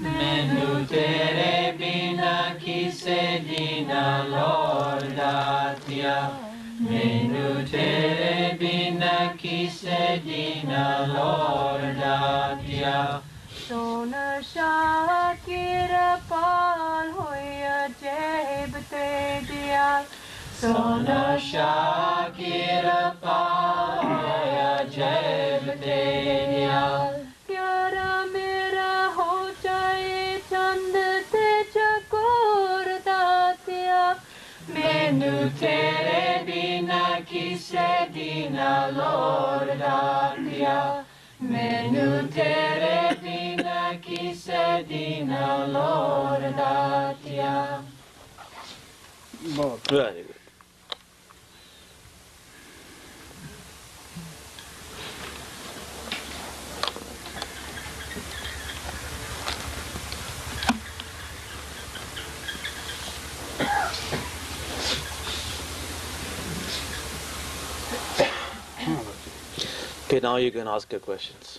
मैनू तेरे बिना किसे जीना लौड़दातिया मैनू तेरे बिना किसे जीना लौड़दातिया सोन शाकिर पाल होया जेब ते दिया सोन शाकिर पाल होया जेब ते दिया प्यारा मेरा हो जाए चंद ते चकोर दातिया मैनू तेरे बिना किसे दीना लौड़दातिया मैनू तेरे बिना किसे दीना लौड़दातिया बहुत very good Okay, now you can ask your questions.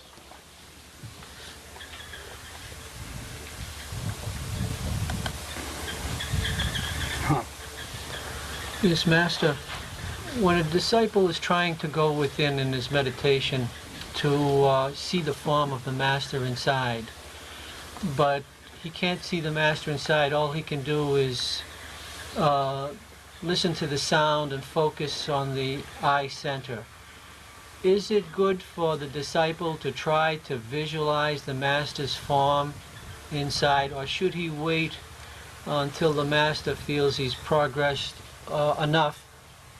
Yes, Master. When a disciple is trying to go within in his meditation to see the form of the Master inside, but he can't see the Master inside, all he can do is listen to the sound and focus on the eye center. Is it good for the disciple to try to visualize the Master's form inside, or should he wait until the Master feels he's progressed enough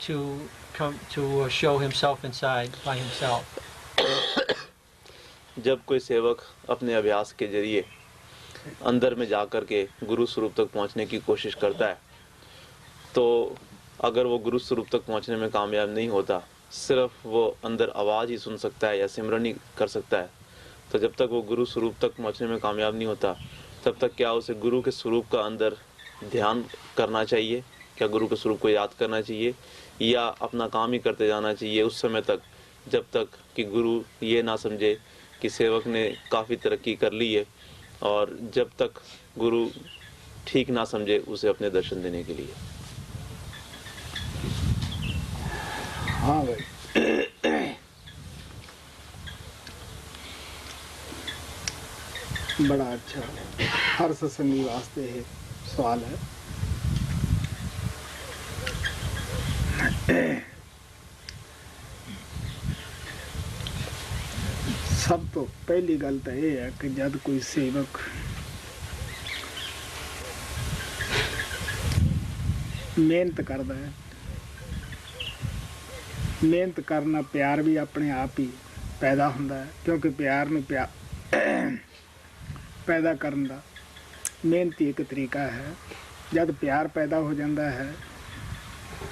to come to show himself inside by himself? जब कोई सेवक अपने अभ्यास के जरिए अंदर में जाकर के गुरु स्वरूप तक पहुंचने की कोशिश करता है, तो अगर वो गुरु स्वरूप तक पहुंचने में कामयाब नहीं होता, सिर्फ वो अंदर आवाज़ ही सुन सकता है या सिमरन ही कर सकता है, तो जब तक वो गुरु स्वरूप तक पहुंचने में कामयाब नहीं होता, तब तक क्या उसे गुरु के स्वरूप का अंदर ध्यान करना चाहिए, क्या गुरु के स्वरूप को याद करना चाहिए, या अपना काम ही करते जाना चाहिए उस समय तक जब तक कि गुरु ये ना समझे कि सेवक ने काफ़ी तरक्की कर ली है, और जब तक गुरु ठीक ना समझे उसे अपने दर्शन देने के लिए। हाँ भाई, बड़ा अच्छा हर सत्संगी वास्ते है सवाल है। सब तो पहली गल तो यह है कि जब कोई सेवक मेहनत करता है, मेहनत करना प्यार भी अपने आप ही पैदा होता है, क्योंकि प्यार में पैदा करने का मेहनत एक तरीका है। जब प्यार पैदा हो जाता है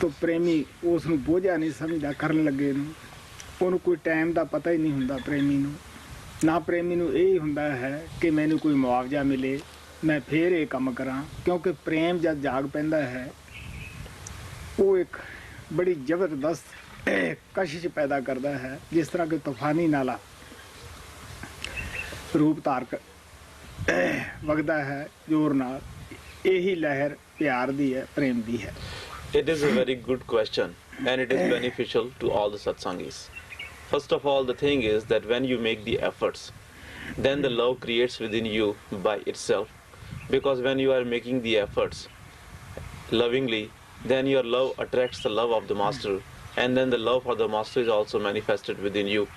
तो प्रेमी उसनू बोझा नहीं समझदा करन लगे नू, उन्होंने कोई टाइम का पता ही नहीं होंदा। प्रेमी नू ना प्रेमी नू यही होंदा है कि मैनू कोई मुआवजा मिले, मैं फिर ये काम करा, क्योंकि प्रेम जब जाग पैंदा है वो एक बड़ी जबरदस्त कशिश पैदा करता है, जिस तरह के तूफानी नाला रूप धार वगदा है जोर नाल, यही लहर प्यार दी है, प्रेम दी है। It is a very good question and it is beneficial to all the satsangis. First of all, the thing is that when you make the efforts, then the love creates within you by itself, because when you are making the efforts lovingly, then your love attracts the love of the master, and then the love for the master is also manifested within you.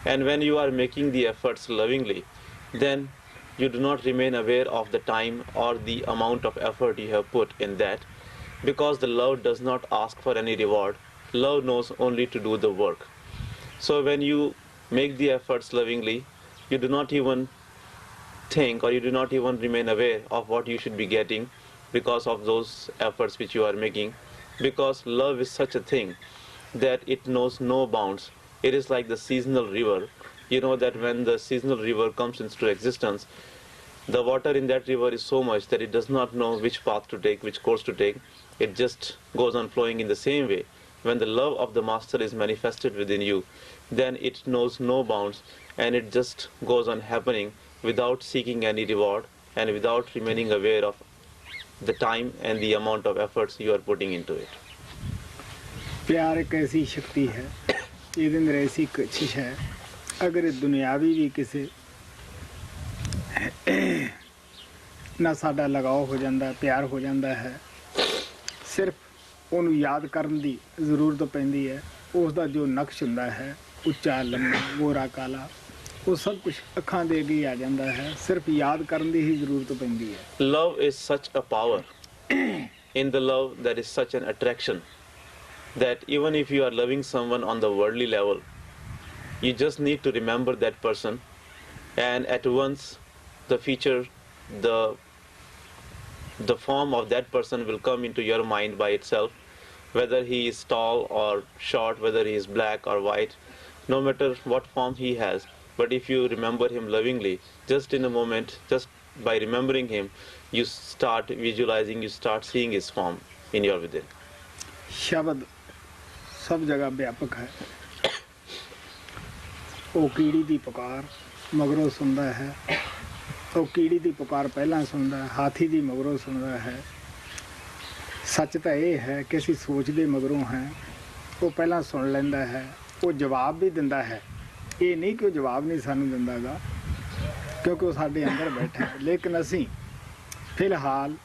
And when you are making the efforts lovingly, then you do not remain aware of the time or the amount of effort you have put in that, because the love does not ask for any reward. Love knows only to do the work. So when you make the efforts lovingly, you do not even think, or you do not even remain aware of what you should be getting because of those efforts which you are making, because love is such a thing that it knows no bounds. It is like the seasonal river. You know that when the seasonal river comes into existence, the water in that river is so much that it does not know which path to take, which course to take. It just goes on flowing in the same way. When the love of the master is manifested within you, then it knows no bounds, and it just goes on happening without seeking any reward and without remaining aware of the time and the amount of efforts you are putting into it. प्यार एक ऐसी शक्ति है, ਇਹਦੇ ਅੰਦਰ ऐसी कशिश है, अगर ਇਹ दुनियावी भी किसी ना साडा लगाव हो जाता, प्यार हो जाता है, सिर्फ ਉਹਨੂੰ याद करने की जरूरत पैंदी है। उसका जो नक्श हुंदा है, उच्चा लम्मा गोरा काला, वो सब कुछ अखां दे अगे आ जाता है, सिर्फ याद करने की ही जरूरत पैंदी है। Love is such a power. In the love there is such an attraction that even if you are loving someone on the worldly level, you just need to remember that person, and at once the feature, the form of that person will come into your mind by itself, whether he is tall or short, whether he is black or white, no matter what form he has. But if you remember him lovingly, just in a moment, just by remembering him, you start visualizing, you start seeing his form in your within. शब्द सब जगह व्यापक है। वो कीड़ी दी पुकार मगरों सुनता है, वो कीड़ी दी पुकार पहला सुनता है, हाथी दी मगरों सुनता है। सच तो ये है कि असीं सोचते मगरों हैं, वो पहला सुन लेंदा है, वो जवाब भी दिंदा है। ये नहीं कि वो जवाब नहीं सानू दिंदा गा, क्योंकि वो साडे अंदर बैठा है, लेकिन असीं फिलहाल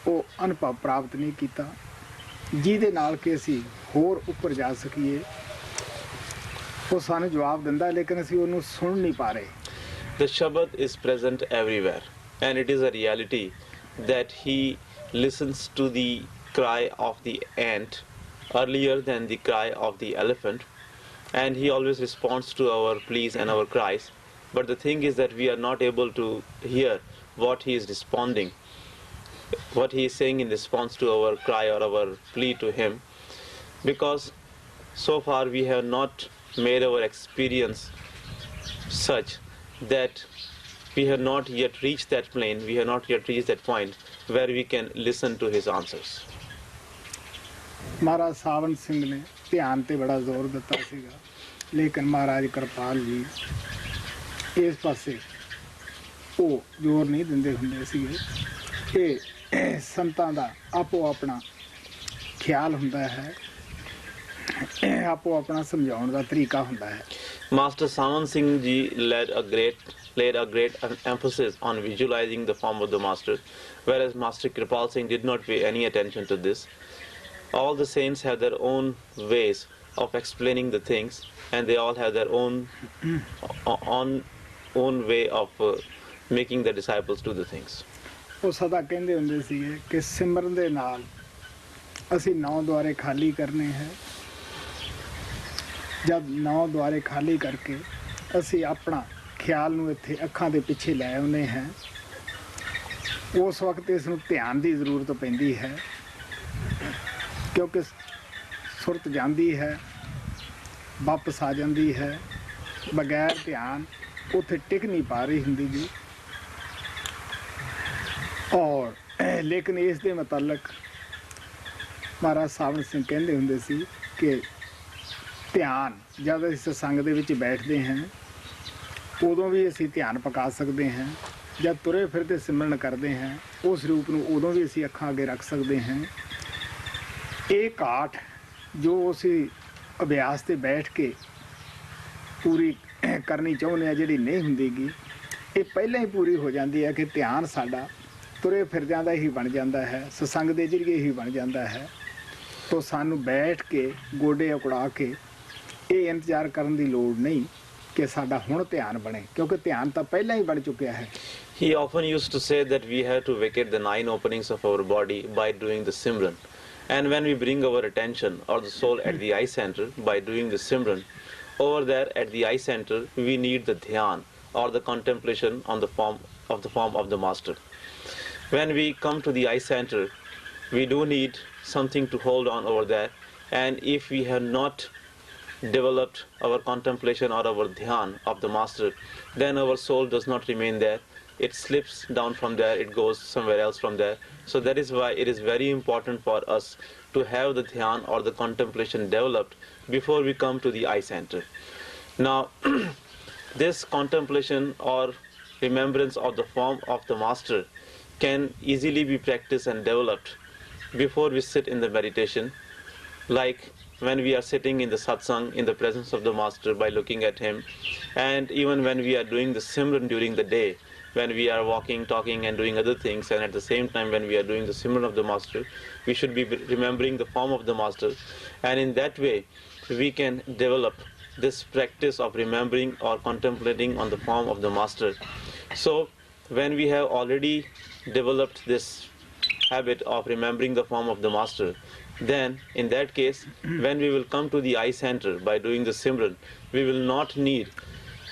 वो अनुभव प्राप्त नहीं किया ਜਿਹਦੇ ਨਾਲ ਕਿ ਅਸੀਂ ਹੋਰ ਉੱਪਰ ਜਾ ਸਕੀਏ। ਉਹ ਸਾਨੂੰ ਜਵਾਬ ਦਿੰਦਾ, ਲੇਕਿਨ ਅਸੀਂ ਉਹਨੂੰ ਸੁਣ ਨਹੀਂ ਪਾ ਰਹੇ। The Shabad is present everywhere, and it is a reality that he listens to the cry of the ant earlier than the cry of the elephant, and he always responds to our pleas and our cries. But the thing is that we are not able to hear what he is responding, what he is saying in response to our cry or our plea to him, because so far we have not made our experience such that we have not yet reached that plane, we have not yet reached that point where we can listen to his answers. महाराज सावन सिंह ने ध्यान ते बड़ा जोर दिता सीगा, लेकिन महाराज कृपाल जी इस पासे वो जोर नहीं दिंदे हुंदे सीगे। ये संतां दा आपो अपना ख्याल हुंदा है, आपो अपना समझाउण दा तरीका हुंदा है। Master Sawan Singh ji laid a great emphasis on visualizing the form of the master, whereas Master Kripal Singh did not pay any attention to this. All the saints have their own ways of explaining the things, and they all have their own way of making the disciples do the things. ਉਹ ਸਦਾ ਕਹਿੰਦੇ ਹੁੰਦੇ ਸੀਗੇ ਕਿ ਸਿਮਰਨ ਦੇ ਨਾਲ ਅਸੀਂ 9 ਦੁਆਰੇ ਖਾਲੀ ਕਰਨੇ ਹੈ। ਜਦ 9 ਦੁਆਰੇ ਖਾਲੀ ਕਰਕੇ ਅਸੀਂ ਆਪਣਾ ਖਿਆਲ ਨੂੰ ਇੱਥੇ ਅੱਖਾਂ ਦੇ ਪਿੱਛੇ ਲੈ ਆਉਂਦੇ ਹਾਂ, ਉਸ ਵਕਤ ਇਸ ਨੂੰ ਧਿਆਨ ਦੀ ਜ਼ਰੂਰਤ ਪੈਂਦੀ ਹੈ, ਕਿਉਂਕਿ ਸੁਰਤ ਜਾਂਦੀ ਹੈ, ਵਾਪਸ ਆ ਜਾਂਦੀ ਹੈ, ਬਗੈਰ ਧਿਆਨ ਉੱਥੇ ਟਿਕ ਨਹੀਂ ਪਾ ਰਹੀ ਹੁੰਦੀ ਜੀ। और लेकिन इस दे मुतलक महाराज सावन सिंह कहते हुंदे सी कि ध्यान जब असीं सत्संग दे विच बैठते हैं उदों भी असीं ध्यान पका सकते हैं, जब तुरे फिरते सिमरन करते हैं उस रूप नूं उदों भी असीं अखां अगे रख सकते हैं। ये घाट जो असीं अभ्यास ते बैठ के पूरी करनी चाहुंदे आ, जिहड़ी नहीं हुंदीगी, ये पहलां ही पूरी हो जाती है कि ध्यान साडा तुरे फिरदियां दा ही बन जाता है, सत्संग दे जरिए ही बन जाता है। तो सानू बैठ के गोडे उकड़ा के ये इंतजार करने की लोड़ नहीं कि साडा हुण ध्यान बने, क्योंकि ध्यान तो पहला ही बन चुका है। He often used to say that we have to vacate the 9 openings of our body by doing the Simran. And when we bring our attention or the soul at the eye center by doing the Simran, over there at the eye center we need the Dhyan or the contemplation on the form of the Master. When we come to the eye center, we do need something to hold on over there, and if we have not developed our contemplation or our dhyan of the Master, then our soul does not remain there. It slips down from there, it goes somewhere else from there. So that is why it is very important for us to have the dhyan or the contemplation developed before we come to the eye center. Now, this contemplation or remembrance of the form of the master can easily be practiced and developed before we sit in the meditation, like when we are sitting in the satsang in the presence of the master by looking at him, and even when we are doing the simran during the day, when we are walking, talking and doing other things, and at the same time when we are doing the simran of the master, we should be remembering the form of the master, and in that way we can develop this practice of remembering or contemplating on the form of the master. So when we have already developed this habit of remembering the form of the master, then in that case, when we will come to the eye center by doing the simran, we will not need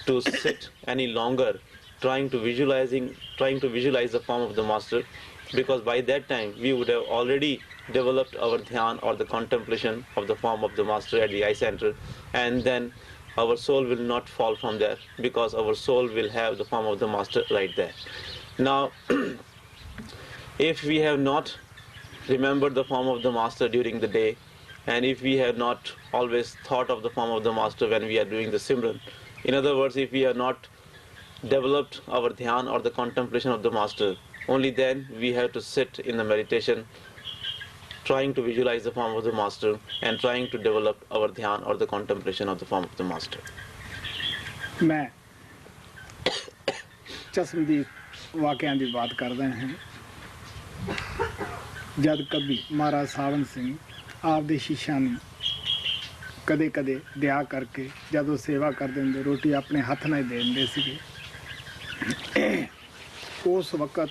to sit any longer trying to visualize the form of the master, because by that time we would have already developed our dhyan or the contemplation of the form of the master at the eye center, and then our soul will not fall from there, because our soul will have the form of the master right there. Now if we have not remembered the form of the master during the day, and if we have not always thought of the form of the master when we are doing the simran, in other words, if we have not developed our dhyan or the contemplation of the master, only then we have to sit in the meditation trying to visualize the form of the master and trying to develop our dhyan or the contemplation of the form of the master. मैं चश्मदीद वाक़ियां दी बात करदा हां। जद कभी महाराज सावन सिंह आपदे शिष्यां नूं कदे कदे दिया करके जदों सेवा करदे हुंदे रोटी अपने हत्थ नाल दे दिंदे सीगे। उस वक्त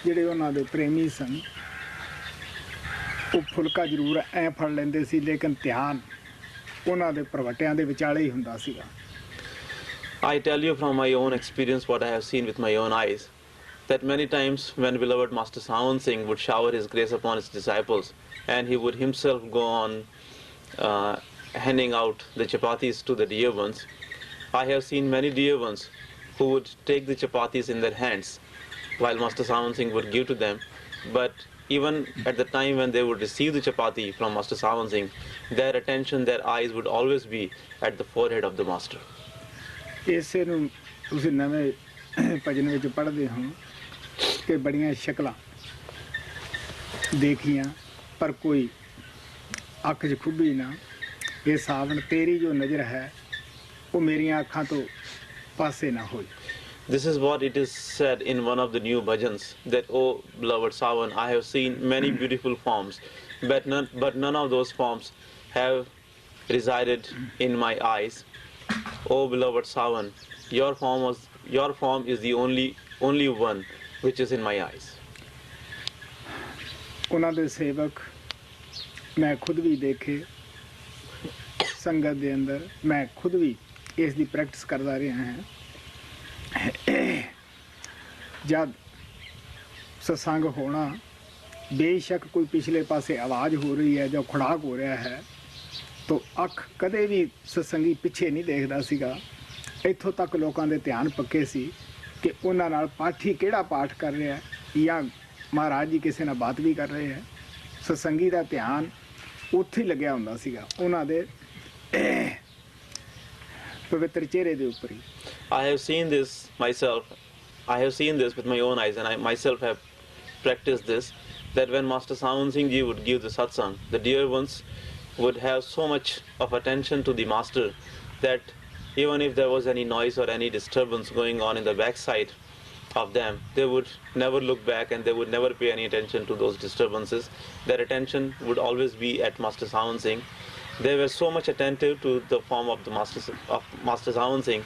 जिहड़े उन्हां दे प्रेमी सन ਉਹ फुलका जरूर ਐ फड़ ਲੈਂਦੇ ਸੀ, लेकिन ध्यान ਉਹਨਾਂ ਦੇ ਪ੍ਰਵਟਿਆਂ ਦੇ ਵਿਚਾਲੇ ਹੀ ਹੁੰਦਾ ਸੀਗਾ। I tell you from my own experience what I have seen with my own eyes, that many times when beloved Master Sawan Singh would shower his grace upon his disciples, and he would himself go on handing out the chapatis to the dear ones, I have seen many dear ones who would take the chapatis in their hands while Master Sawan Singh would give to them, but even at the time when they would receive the chapati from Master Sawan Singh, their attention, their eyes would always be at the forehead of the master. ਇਸੇ ਨੂੰ ਤੁਸੀਂ ਨਵੇਂ ਭਜਨ ਵਿੱਚ ਪੜ੍ਹਦੇ ਹੋ ਕਿ ਬੜੀਆਂ ਸ਼ਕਲਾਂ ਦੇਖੀਆਂ ਪਰ ਕੋਈ ਅੱਖ 'ਚ ਖੁੱਭੀ ਨਾ। ਇਹ ਸਾਵਣ ਤੇਰੀ ਜੋ ਨਜ਼ਰ ਹੈ ਉਹ ਮੇਰੀਆਂ ਅੱਖਾਂ ਤੋਂ ਪਾਸੇ ਨਾ ਹੋਈ। This is what it is said in one of the new bhajans, that, "O beloved Sawan, I have seen many beautiful forms, but none of those forms have resided in my eyes. O beloved Sawan, your form is the only one which is in my eyes." ਉਹਨਾਂ ਦੇ ਸੇਵਕ ਮੈਂ ਖੁਦ ਵੀ ਦੇਖੇ ਸੰਗਤ ਦੇ ਅੰਦਰ, ਮੈਂ ਖੁਦ ਵੀ ਇਸ ਦੀ ਪ੍ਰੈਕਟਿਸ ਕਰਦਾ ਰਿਹਾ ਹਾਂ। जब सत्संग होना, बेशक कोई पिछले पासे आवाज़ हो रही है जो खड़ाक हो रहा है, तो अख कदे भी सत्संगी पिछे नहीं देखदा सीगा। इत्थों तक लोगों के ध्यान पक्के सी कि उन्हां नाल पाठी किहड़ा पाठ कर रहा है या महाराज जी किसी नाल बात भी कर रहे हैं। सत्संगी का ध्यान उत्थे ही लग्या हुंदा सीगा उन्हां दे पवित्र चेहरे दे ऊपर ही। I have seen this myself. I have seen this with my own eyes, and I myself have practiced this, that when Master Sawan Singh Ji would give the satsang, the dear ones would have so much of attention to the master that even if there was any noise or any disturbance going on in the backside of them, they would never look back and they would never pay any attention to those disturbances. Their attention would always be at Master Sawan Singh. They were so much attentive to the form of the Master Sawan Singh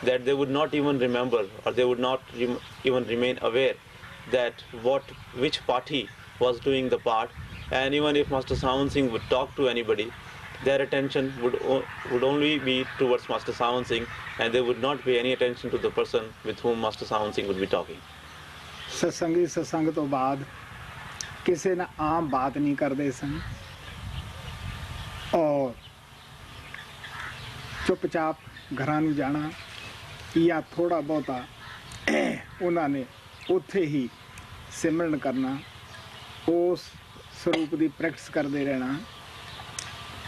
that they would not even remember, or they would not even remain aware that which party was doing the part. And even if Master Sawan Singh would talk to anybody, their attention would only be towards Master Sawan Singh, and they would not pay any attention to the person with whom Master Sawan Singh would be talking. सत्संगी सत्संग तो बाद किसी ने आम बात नहीं करते सन और चुपचाप घरां नूं जाना या थोड़ा बहुता उन्होंने उत्थे ही सिमरन करना, उस स्वरूप की प्रैक्टिस करते रहना।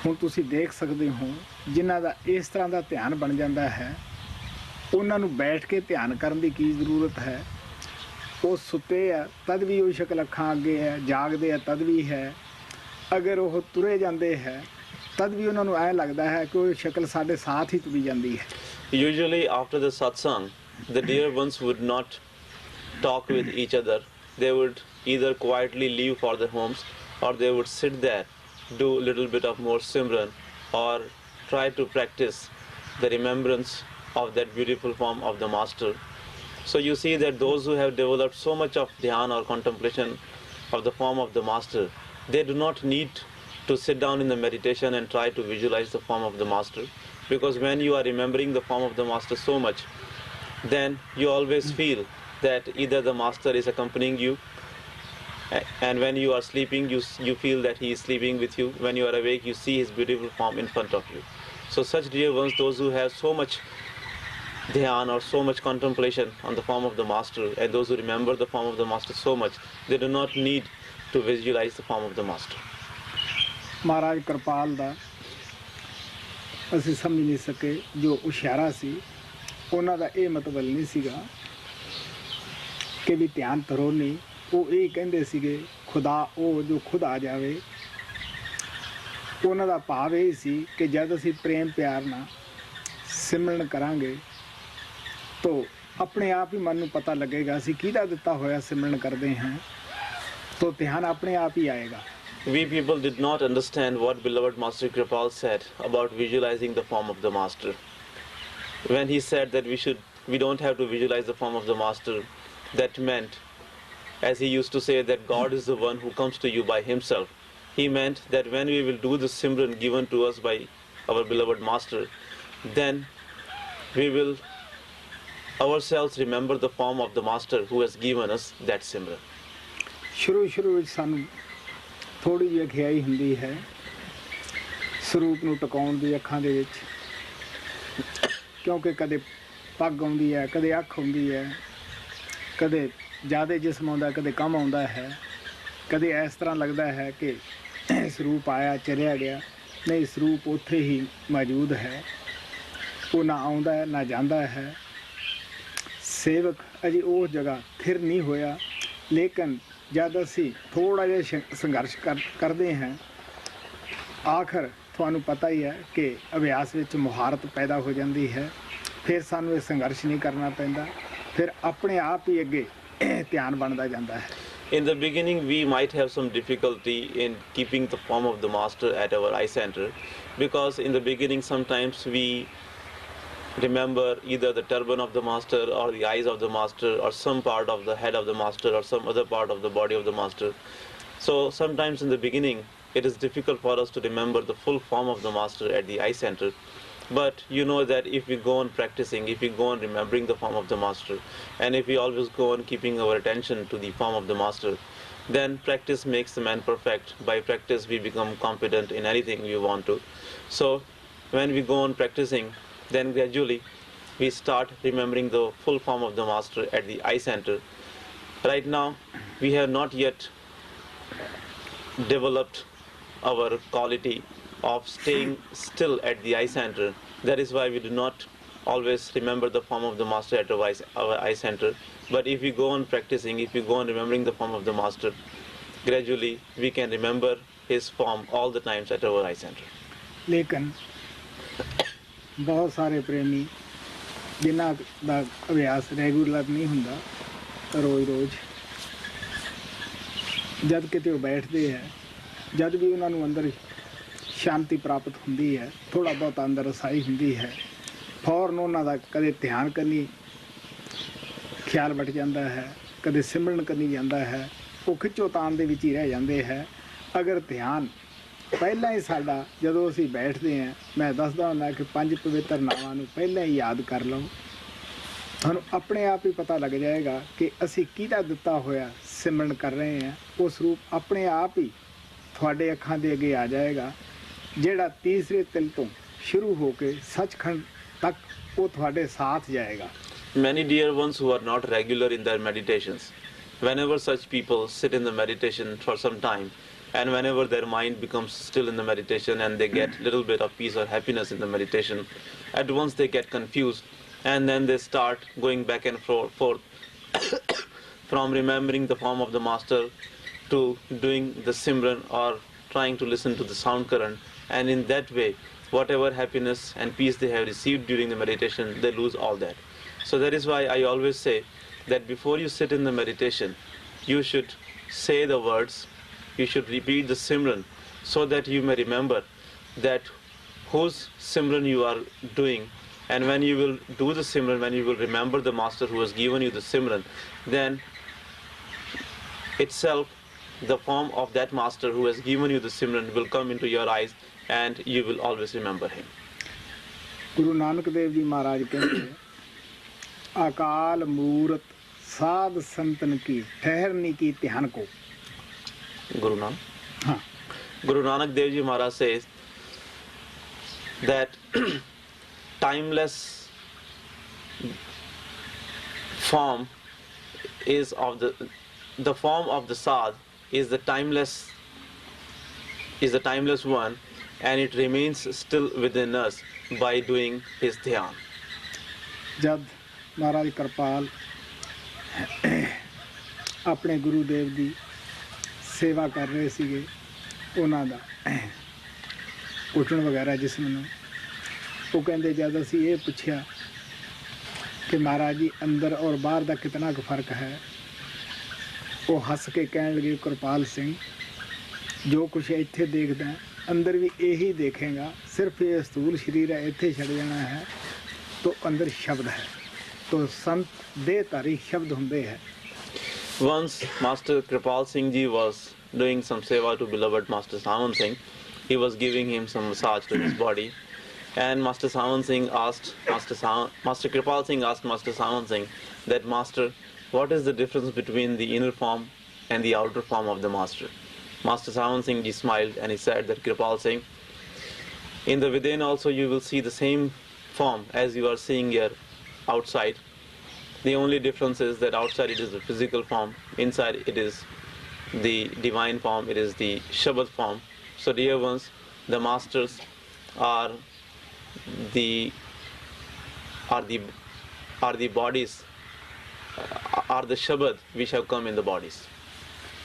हुण तुसीं देख सकते हो जिन्हां दा इस तरह का ध्यान बन जाता है ਉਹਨਾਂ ਨੂੰ ਬੈਠ ਕੇ ਧਿਆਨ ਕਰਨ ਦੀ ਕੀ ਜ਼ਰੂਰਤ ਹੈ। ਉਹ ਸੁੱਤੇ ਆ ਤਦ ਵੀ ਉਹ ਸ਼ਕਲ ਅੱਖਾਂ ਅੱਗੇ ਹੈ, ਜਾਗਦੇ ਆ ਤਦ ਵੀ ਹੈ, ਅਗਰ ਉਹ ਤੁਰੇ ਜਾਂਦੇ ਹੈ ਤਦ ਵੀ ਉਹਨਾਂ ਨੂੰ ਐਂ ਲੱਗਦਾ ਹੈ ਕਿ ਉਹ ਸ਼ਕਲ ਸਾਡੇ ਸਾਥ ਹੀ ਤੁਰੀ ਜਾਂਦੀ ਹੈ। Usually after the satsang, the dear ones would not talk with each other. They would either quietly leave for their homes, or they would sit there, do a little bit of more simran, or try to practice the remembrance of that beautiful form of the master. So you see that those who have developed so much of dhyana or contemplation of the form of the master, they do not need to sit down in the meditation and try to visualize the form of the master, because when you are remembering the form of the master so much, then you always feel that either the master is accompanying you, and when you are sleeping, you feel that he is sleeping with you. When you are awake, you see his beautiful form in front of you. So such dear ones, those who have so much dhyan or so much contemplation on the form of the master, and those who remember the form of the master so much, they do not need to visualize the form of the master. ਮਹਾਰਾਜ ਕਿਰਪਾਲ ਦਾ ਅਸੀਂ ਸਮਝ ਨਹੀਂ ਸਕੇ ਜੋ ਇਸ਼ਾਰਾ ਸੀ, ਉਹਨਾਂ ਦਾ ਇਹ ਮਤਲਬ ਨਹੀਂ ਸੀਗਾ ਕਿ ਵੀ ਧਿਆਨ ਧਰੋ ਨਹੀਂ। ਉਹ ਇਹ ਕਹਿੰਦੇ ਸੀਗੇ ਖੁਦਾ ਉਹ ਜੋ ਖੁਦ ਆ ਜਾਵੇ। ਉਹਨਾਂ ਦਾ ਭਾਵ ਇਹ ਸੀ ਕਿ ਜਦ ਅਸੀਂ ਪ੍ਰੇਮ ਪਿਆਰ ਨਾਲ ਸਿਮਰਨ ਕਰਾਂਗੇ ਤਾਂ ਆਪਣੇ ਆਪ ਹੀ ਮਨ ਨੂੰ ਪਤਾ ਲੱਗੇਗਾ ਅਸੀਂ ਕਿਹਦਾ ਦਿੱਤਾ ਹੋਇਆ ਸਿਮਰਨ ਕਰਦੇ ਹਾਂ, ਤਾਂ ਧਿਆਨ ਆਪਣੇ ਆਪ ਹੀ ਆਏਗਾ। We people did not understand what beloved Master Kripal said about visualizing the form of the master. When he said that we don't have to visualize the form of the master, that meant, as he used to say, that God is the one who comes to you by himself. He meant that when we will do the simran given to us by our beloved master, then we will ourselves remember the form of the master who has given us that simran. ਸ਼ੁਰੂ ਵਿੱਚ ਸਾਨੂੰ ਥੋੜ੍ਹੀ ਜਿਹੀ ਅਖਿਆਈ ਹੁੰਦੀ ਹੈ ਸਰੂਪ ਨੂੰ ਟਿਕਾਉਣ ਦੀ ਅੱਖਾਂ ਦੇ ਵਿੱਚ, ਕਿਉਂਕਿ ਕਦੇ ਪੱਗ ਆਉਂਦੀ ਹੈ, ਕਦੇ ਅੱਖ ਆਉਂਦੀ ਹੈ, ਕਦੇ ਜ਼ਿਆਦਾ ਜਿਸਮ ਆਉਂਦਾ, ਕਦੇ ਕਮ ਆਉਂਦਾ ਹੈ, ਕਦੇ ਇਸ ਤਰ੍ਹਾਂ ਲੱਗਦਾ ਹੈ ਕਿ ਸਰੂਪ ਆਇਆ ਚਲਿਆ ਗਿਆ। ਨਹੀਂ, ਸਰੂਪ ਉੱਥੇ ਹੀ ਮੌਜੂਦ ਹੈ, ਉਹ ਨਾ ਆਉਂਦਾ ਹੈ ਨਾ ਜਾਂਦਾ ਹੈ। ਸੇਵਕ ਅਜੇ ਉਸ ਜਗ੍ਹਾ ਥਿਰ ਨਹੀਂ ਹੋਇਆ, ਲੇਕਿਨ ਜਦ ਅਸੀਂ ਥੋੜ੍ਹਾ ਜਿਹਾ ਸੰਘਰਸ਼ ਕਰਦੇ ਹਾਂ, ਆਖਰ ਤੁਹਾਨੂੰ ਪਤਾ ਹੀ ਹੈ ਕਿ ਅਭਿਆਸ ਵਿੱਚ ਮੁਹਾਰਤ ਪੈਦਾ ਹੋ ਜਾਂਦੀ ਹੈ। ਫਿਰ ਸਾਨੂੰ ਇਹ ਸੰਘਰਸ਼ ਨਹੀਂ ਕਰਨਾ ਪੈਂਦਾ, ਫਿਰ ਆਪਣੇ ਆਪ ਹੀ ਅੱਗੇ ਧਿਆਨ ਬਣਦਾ ਜਾਂਦਾ ਹੈ। In the beginning, we might have some difficulty in keeping the form of the master at our eye center, because in the beginning sometimes we remember either the turban of the master or the eyes of the master or some part of the head of the master or some other part of the body of the master. So sometimes in the beginning it is difficult for us to remember the full form of the master at the eye center. But you know that if we go on practicing, if we go on remembering the form of the master, and if we always go on keeping our attention to the form of the master, then practice makes the man perfect. By practice we become competent in anything we want to. So when we go on practicing, then gradually we start remembering the full form of the master at the eye center. Right now we have not yet developed our quality of staying still at the eye center. That is why we do not always remember the form of the master at our eye center. But if we go on practicing, if we go on remembering the form of the master, gradually we can remember his form all the times at our eye center. ਲੇਕਿਨ ਬਹੁਤ ਸਾਰੇ ਪ੍ਰੇਮੀ ਜਿਨ੍ਹਾਂ ਦਾ ਅਭਿਆਸ regular ਨਹੀਂ ਹੁੰਦਾ, ਰੋਜ਼ ਜਦ ਕਿਤੇ ਉਹ ਬੈਠਦੇ ਹੈ, ਜਦ ਵੀ ਉਹਨਾਂ ਨੂੰ ਅੰਦਰ ਸ਼ਾਂਤੀ ਪ੍ਰਾਪਤ ਹੁੰਦੀ ਹੈ, ਥੋੜ੍ਹਾ ਬਹੁਤ ਅੰਦਰ ਰਸਾਈ ਹੁੰਦੀ ਹੈ, ਫੌਰਨ ਉਹਨਾਂ ਦਾ ਕਦੇ ਧਿਆਨ ਕਰਨੀ ਖਿਆਲ ਵਟ ਜਾਂਦਾ ਹੈ, ਕਦੇ ਸਿਮਰਨ ਕਰਨੀ ਜਾਂਦਾ ਹੈ, ਉਹ ਖਿੱਚੋਤਾਣ ਦੇ ਵਿੱਚ ਹੀ ਰਹਿ ਜਾਂਦੇ ਹੈ। ਅਗਰ ਧਿਆਨ ਪਹਿਲਾਂ ਹੀ ਸਾਡਾ ਜਦੋਂ ਅਸੀਂ ਬੈਠਦੇ ਹਾਂ, ਮੈਂ ਦੱਸਦਾ ਹੁੰਦਾ ਕਿ 5 ਪਵਿੱਤਰ ਨਾਵਾਂ ਨੂੰ ਪਹਿਲਾਂ ਹੀ ਯਾਦ ਕਰ ਲਓ, ਤੁਹਾਨੂੰ ਆਪਣੇ ਆਪ ਹੀ ਪਤਾ ਲੱਗ ਜਾਏਗਾ ਕਿ ਅਸੀਂ ਕਿਹਦਾ ਦਿੱਤਾ ਹੋਇਆ ਸਿਮਰਨ ਕਰ ਰਹੇ ਹਾਂ। ਉਹ ਸਰੂਪ ਆਪਣੇ ਆਪ ਹੀ ਤੁਹਾਡੇ ਅੱਖਾਂ ਦੇ ਅੱਗੇ ਆ ਜਾਏਗਾ, ਜਿਹੜਾ ਤੀਸਰੇ ਤਿਲ ਤੋਂ ਸ਼ੁਰੂ ਹੋ ਕੇ ਸੱਚਖੰਡ ਤੱਕ ਉਹ ਤੁਹਾਡੇ ਸਾਥ ਜਾਏਗਾ। Many dear ones who are not regular in their meditations, whenever such people sit in the meditation for some time, and whenever their mind becomes still in the meditation and they get little bit of peace or happiness in the meditation, at once they get confused and then they start going back and forth from remembering the form of the master to doing the Simran or trying to listen to the sound current, and in that way whatever happiness and peace they have received during the meditation, they lose all that. So that is why I always say that before you sit in the meditation, you should say the words, you should repeat the Simran, so that you may remember that whose Simran you are doing. And when you will do the Simran, when you will remember the master who has given you the Simran, then itself the form of that master who has given you the Simran will come into your eyes, and you will always remember him. Guru Nanak Dev ji ਮਹਾਰਾਜ ਕਹਿੰਦੇ ਅਕਾਲ ਮੂਰਤ ਸਾਧ ਸੰਤਨ ਕੀ ਠਹਿਰਨੀ ਕੀ ਧਿਆਨ ਕੋ. Guru Nanak. हाँ. Guru Nanak Dev Ji Maharaj says that timeless form is of the form of the Sadh is the timeless one, and it remains still within us by doing his dhyan. ਜਦ ਮਹਾਰਾਜ ਕਿਰਪਾਲ ਆਪਣੇ ਗੁਰੂ ਦੇਵ ਦੀ ਸੇਵਾ ਕਰ ਰਹੇ ਸੀਗੇ, ਉਹਨਾਂ ਦਾ ਉੱਠਣ ਵਗੈਰਾ ਜਿਸਮ ਨੂੰ, ਉਹ ਕਹਿੰਦੇ ਜਦ ਅਸੀਂ ਇਹ ਪੁੱਛਿਆ ਕਿ ਮਹਾਰਾਜ ਜੀ ਅੰਦਰ ਔਰ ਬਾਹਰ ਦਾ ਕਿਤਨਾ ਕੁ ਫਰਕ ਹੈ, ਉਹ ਹੱਸ ਕੇ ਕਹਿਣ ਲੱਗੇ ਕਿਰਪਾਲ ਸਿੰਘ, ਜੋ ਕੁਛ ਇੱਥੇ ਦੇਖਦਾ ਅੰਦਰ ਵੀ ਇਹੀ ਦੇਖੇਗਾ, ਸਿਰਫ ਇਹ ਸਥੂਲ ਸਰੀਰ ਹੈ ਇੱਥੇ ਛੱਡ ਜਾਣਾ ਹੈ, तो अंदर शब्द है, तो संत देहधारी शब्द होंगे है. Once Master Kripal Singh Ji was doing some seva to beloved Master Sawan Singh. He was giving him some massage to his body, and Master Sawan Singh asked Master Kripal Singh asked Master Sawan Singh that, Master, what is the difference between the inner form and the outer form of the master? Master Sawan Singh Ji smiled and he said that, Kripal Singh, in the within also you will see the same form as you are seeing here outside. The only difference is that outside it is the physical form, inside it is the divine form, it is the Shabad form. So dear ones, the masters are the bodies, are the Shabad which have come in the bodies.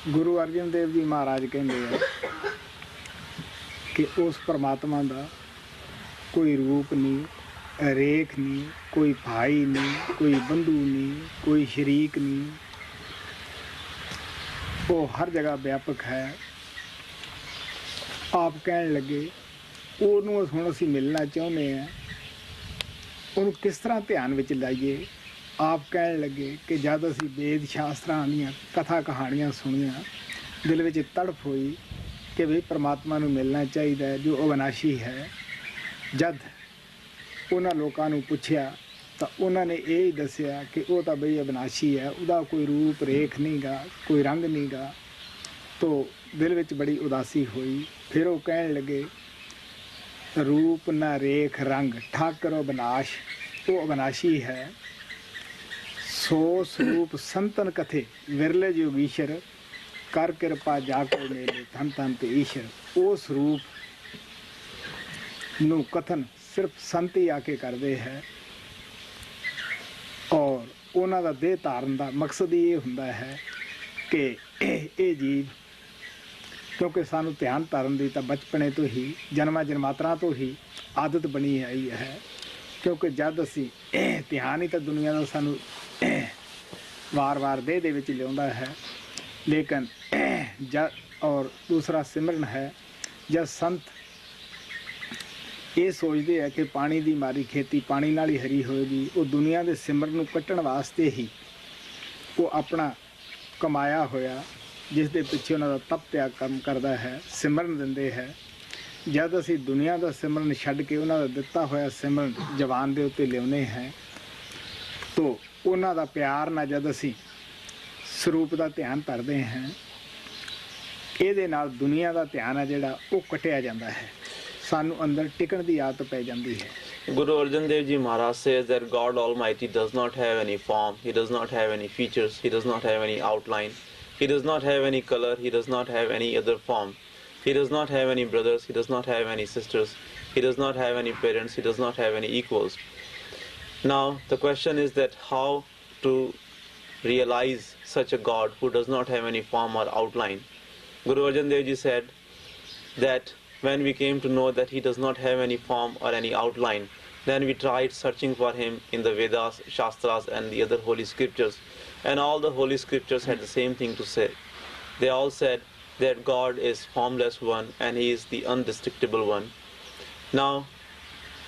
Guru Arjan Dev ji ਮਹਾਰਾਜ ਕਹਿੰਦੇ ਆ ਕਿ ਉਸ ਪਰਮਾਤਮਾ ਦਾ ਕੋਈ ਰੂਪ ਨਹੀਂ, ਰੇਖ ਨਹੀਂ, ਕੋਈ ਭਾਈ ਨਹੀਂ, ਕੋਈ ਬੰਧੂ ਨਹੀਂ, ਕੋਈ ਸ਼ਰੀਕ ਨਹੀਂ, ਉਹ ਹਰ ਜਗ੍ਹਾ ਵਿਆਪਕ ਹੈ. ਆਪ ਕਹਿਣ ਲੱਗੇ ਉਹਨੂੰ ਹੁਣ ਅਸੀਂ ਮਿਲਣਾ ਚਾਹੁੰਦੇ ਹਾਂ, ਉਹਨੂੰ ਕਿਸ ਤਰ੍ਹਾਂ ਧਿਆਨ ਵਿੱਚ ਲਾਈਏ. ਆਪ ਕਹਿਣ ਲੱਗੇ ਕਿ ਜਦ ਅਸੀਂ ਵੇਦ ਸ਼ਾਸਤਰਾਂ ਦੀਆਂ ਕਥਾ ਕਹਾਣੀਆਂ ਸੁਣੀਆਂ, ਦਿਲ ਵਿੱਚ ਤੜਫ ਹੋਈ ਕਿ ਵੀ ਪਰਮਾਤਮਾ ਨੂੰ ਮਿਲਣਾ ਚਾਹੀਦਾ ਹੈ ਜੋ ਅਵਿਨਾਸ਼ੀ ਹੈ. ਜਦ ਉਹਨਾਂ ਲੋਕਾਂ ਨੂੰ ਪੁੱਛਿਆ ਤਾਂ ਉਹਨਾਂ ਨੇ ਇਹ ਹੀ ਦੱਸਿਆ ਕਿ ਉਹ ਤਾਂ ਬਈ ਅਵਿਨਾਸ਼ੀ ਹੈ, ਉਹਦਾ ਕੋਈ ਰੂਪ ਰੇਖ ਨਹੀਂਗਾ, ਕੋਈ ਰੰਗ ਨਹੀਂਗਾ. ਤੋ ਦਿਲ ਵਿੱਚ ਬੜੀ ਉਦਾਸੀ ਹੋਈ. ਫਿਰ ਉਹ ਕਹਿਣ ਲੱਗੇ ਰੂਪ ਨਾ ਰੇਖ ਰੰਗ ਠਾਕਰ ਅਵਿਨਾਸ਼, ਉਹ ਅਵਿਨਾਸ਼ੀ ਹੈ. ਸੋ ਸਰੂਪ ਸੰਤਨ ਕਥੇ ਵਿਰਲੇ ਯੋਗੀਸ਼ਰ, ਕਰ ਕਿਰਪਾ ਜਾ ਕੋ ਮੇਲੇ ਧੰਨ ਧੰਨ ਤੇ ਈਸ਼ਰ. ਉਸ ਰੂਪ ਨੂੰ ਕਥਨ ਸਿਰਫ ਸੰਤ ਹੀ ਆ ਕੇ ਕਰਦੇ ਹੈ, ਔਰ ਉਹਨਾਂ ਦਾ ਦੇਹ ਧਾਰਨ ਦਾ ਮਕਸਦ ਹੀ ਇਹ ਹੁੰਦਾ ਹੈ ਕਿ ਇਹ ਜੀਵ, ਕਿਉਂਕਿ ਸਾਨੂੰ ਧਿਆਨ ਧਾਰਨ ਦੀ ਤਾਂ ਬਚਪਨੇ ਤੋਂ ਹੀ ਜਨਮਾਂ ਜਨਮਾਤਰਾਂ ਤੋਂ ਹੀ ਆਦਤ ਬਣੀ ਆਈ ਹੈ. ਕਿਉਂਕਿ ਜਦ ਅਸੀਂ ਧਿਆਨ ਹੀ ਤਾਂ ਦੁਨੀਆ ਦਾ ਸਾਨੂੰ ਵਾਰ-ਵਾਰ ਦੇਹ ਦੇ ਵਿੱਚ ਲਿਆਉਂਦਾ ਹੈ, ਲੇਕਿਨ ਜਦ ਔਰ ਦੂਸਰਾ ਸਿਮਰਨ ਹੈ, ਜਦ ਸੰਤ ਇਹ ਸੋਚਦੇ ਹੈ ਕਿ ਪਾਣੀ ਦੀ ਮਾਰੀ ਖੇਤੀ ਪਾਣੀ ਨਾਲ ਹੀ ਹਰੀ ਹੋਏਗੀ, ਉਹ ਦੁਨੀਆ ਦੇ ਸਿਮਰਨ ਨੂੰ ਕੱਟਣ ਵਾਸਤੇ ਹੀ ਉਹ ਆਪਣਾ ਕਮਾਇਆ ਹੋਇਆ ਜਿਸ ਦੇ ਪਿੱਛੇ ਉਹਨਾਂ ਦਾ ਤਪ ਤਿਆਗ ਕੰਮ ਕਰਦਾ ਹੈ, ਸਿਮਰਨ ਦਿੰਦੇ ਹੈ. ਜਦ ਅਸੀਂ ਦੁਨੀਆ ਦਾ ਸਿਮਰਨ ਛੱਡ ਕੇ ਉਹਨਾਂ ਦਾ ਦਿੱਤਾ ਹੋਇਆ ਸਿਮਰਨ ਜਵਾਨ ਦੇ ਉੱਤੇ ਲਿਆਉਂਦੇ ਹੈ, ਤੋ ਉਹਨਾਂ ਦਾ ਪਿਆਰ ਨਾਲ ਜਦ ਅਸੀਂ ਸਰੂਪ ਦਾ ਧਿਆਨ ਧਰਦੇ ਹਾਂ, ਇਹਦੇ ਨਾਲ ਦੁਨੀਆ ਦਾ ਧਿਆਨ ਹੈ ਜਿਹੜਾ ਉਹ ਕੱਟਿਆ ਜਾਂਦਾ ਹੈ, ਸਾਨੂੰ ਅੰਦਰ ਟਿਕਣ ਦੀ ਆਦਤ ਪੈ ਜਾਂਦੀ ਹੈ. Guru Arjan Dev Ji Maharaj says that God Almighty does not have any form, He does not have any features, He does not have any outline, He does not have any color, He does not have any other form, He does not have any brothers, He does not have any sisters, He does not have any parents, He does not have any equals. Now the question is that how to realize such a God who does not have any form or outline. Guru Arjan Dev Ji said that when we came to know that he does not have any form or any outline, then we tried searching for him in the Vedas, Shastras and the other holy scriptures, and all the holy scriptures had the same thing to say. They all said that God is formless one and he is the undestructible one. Now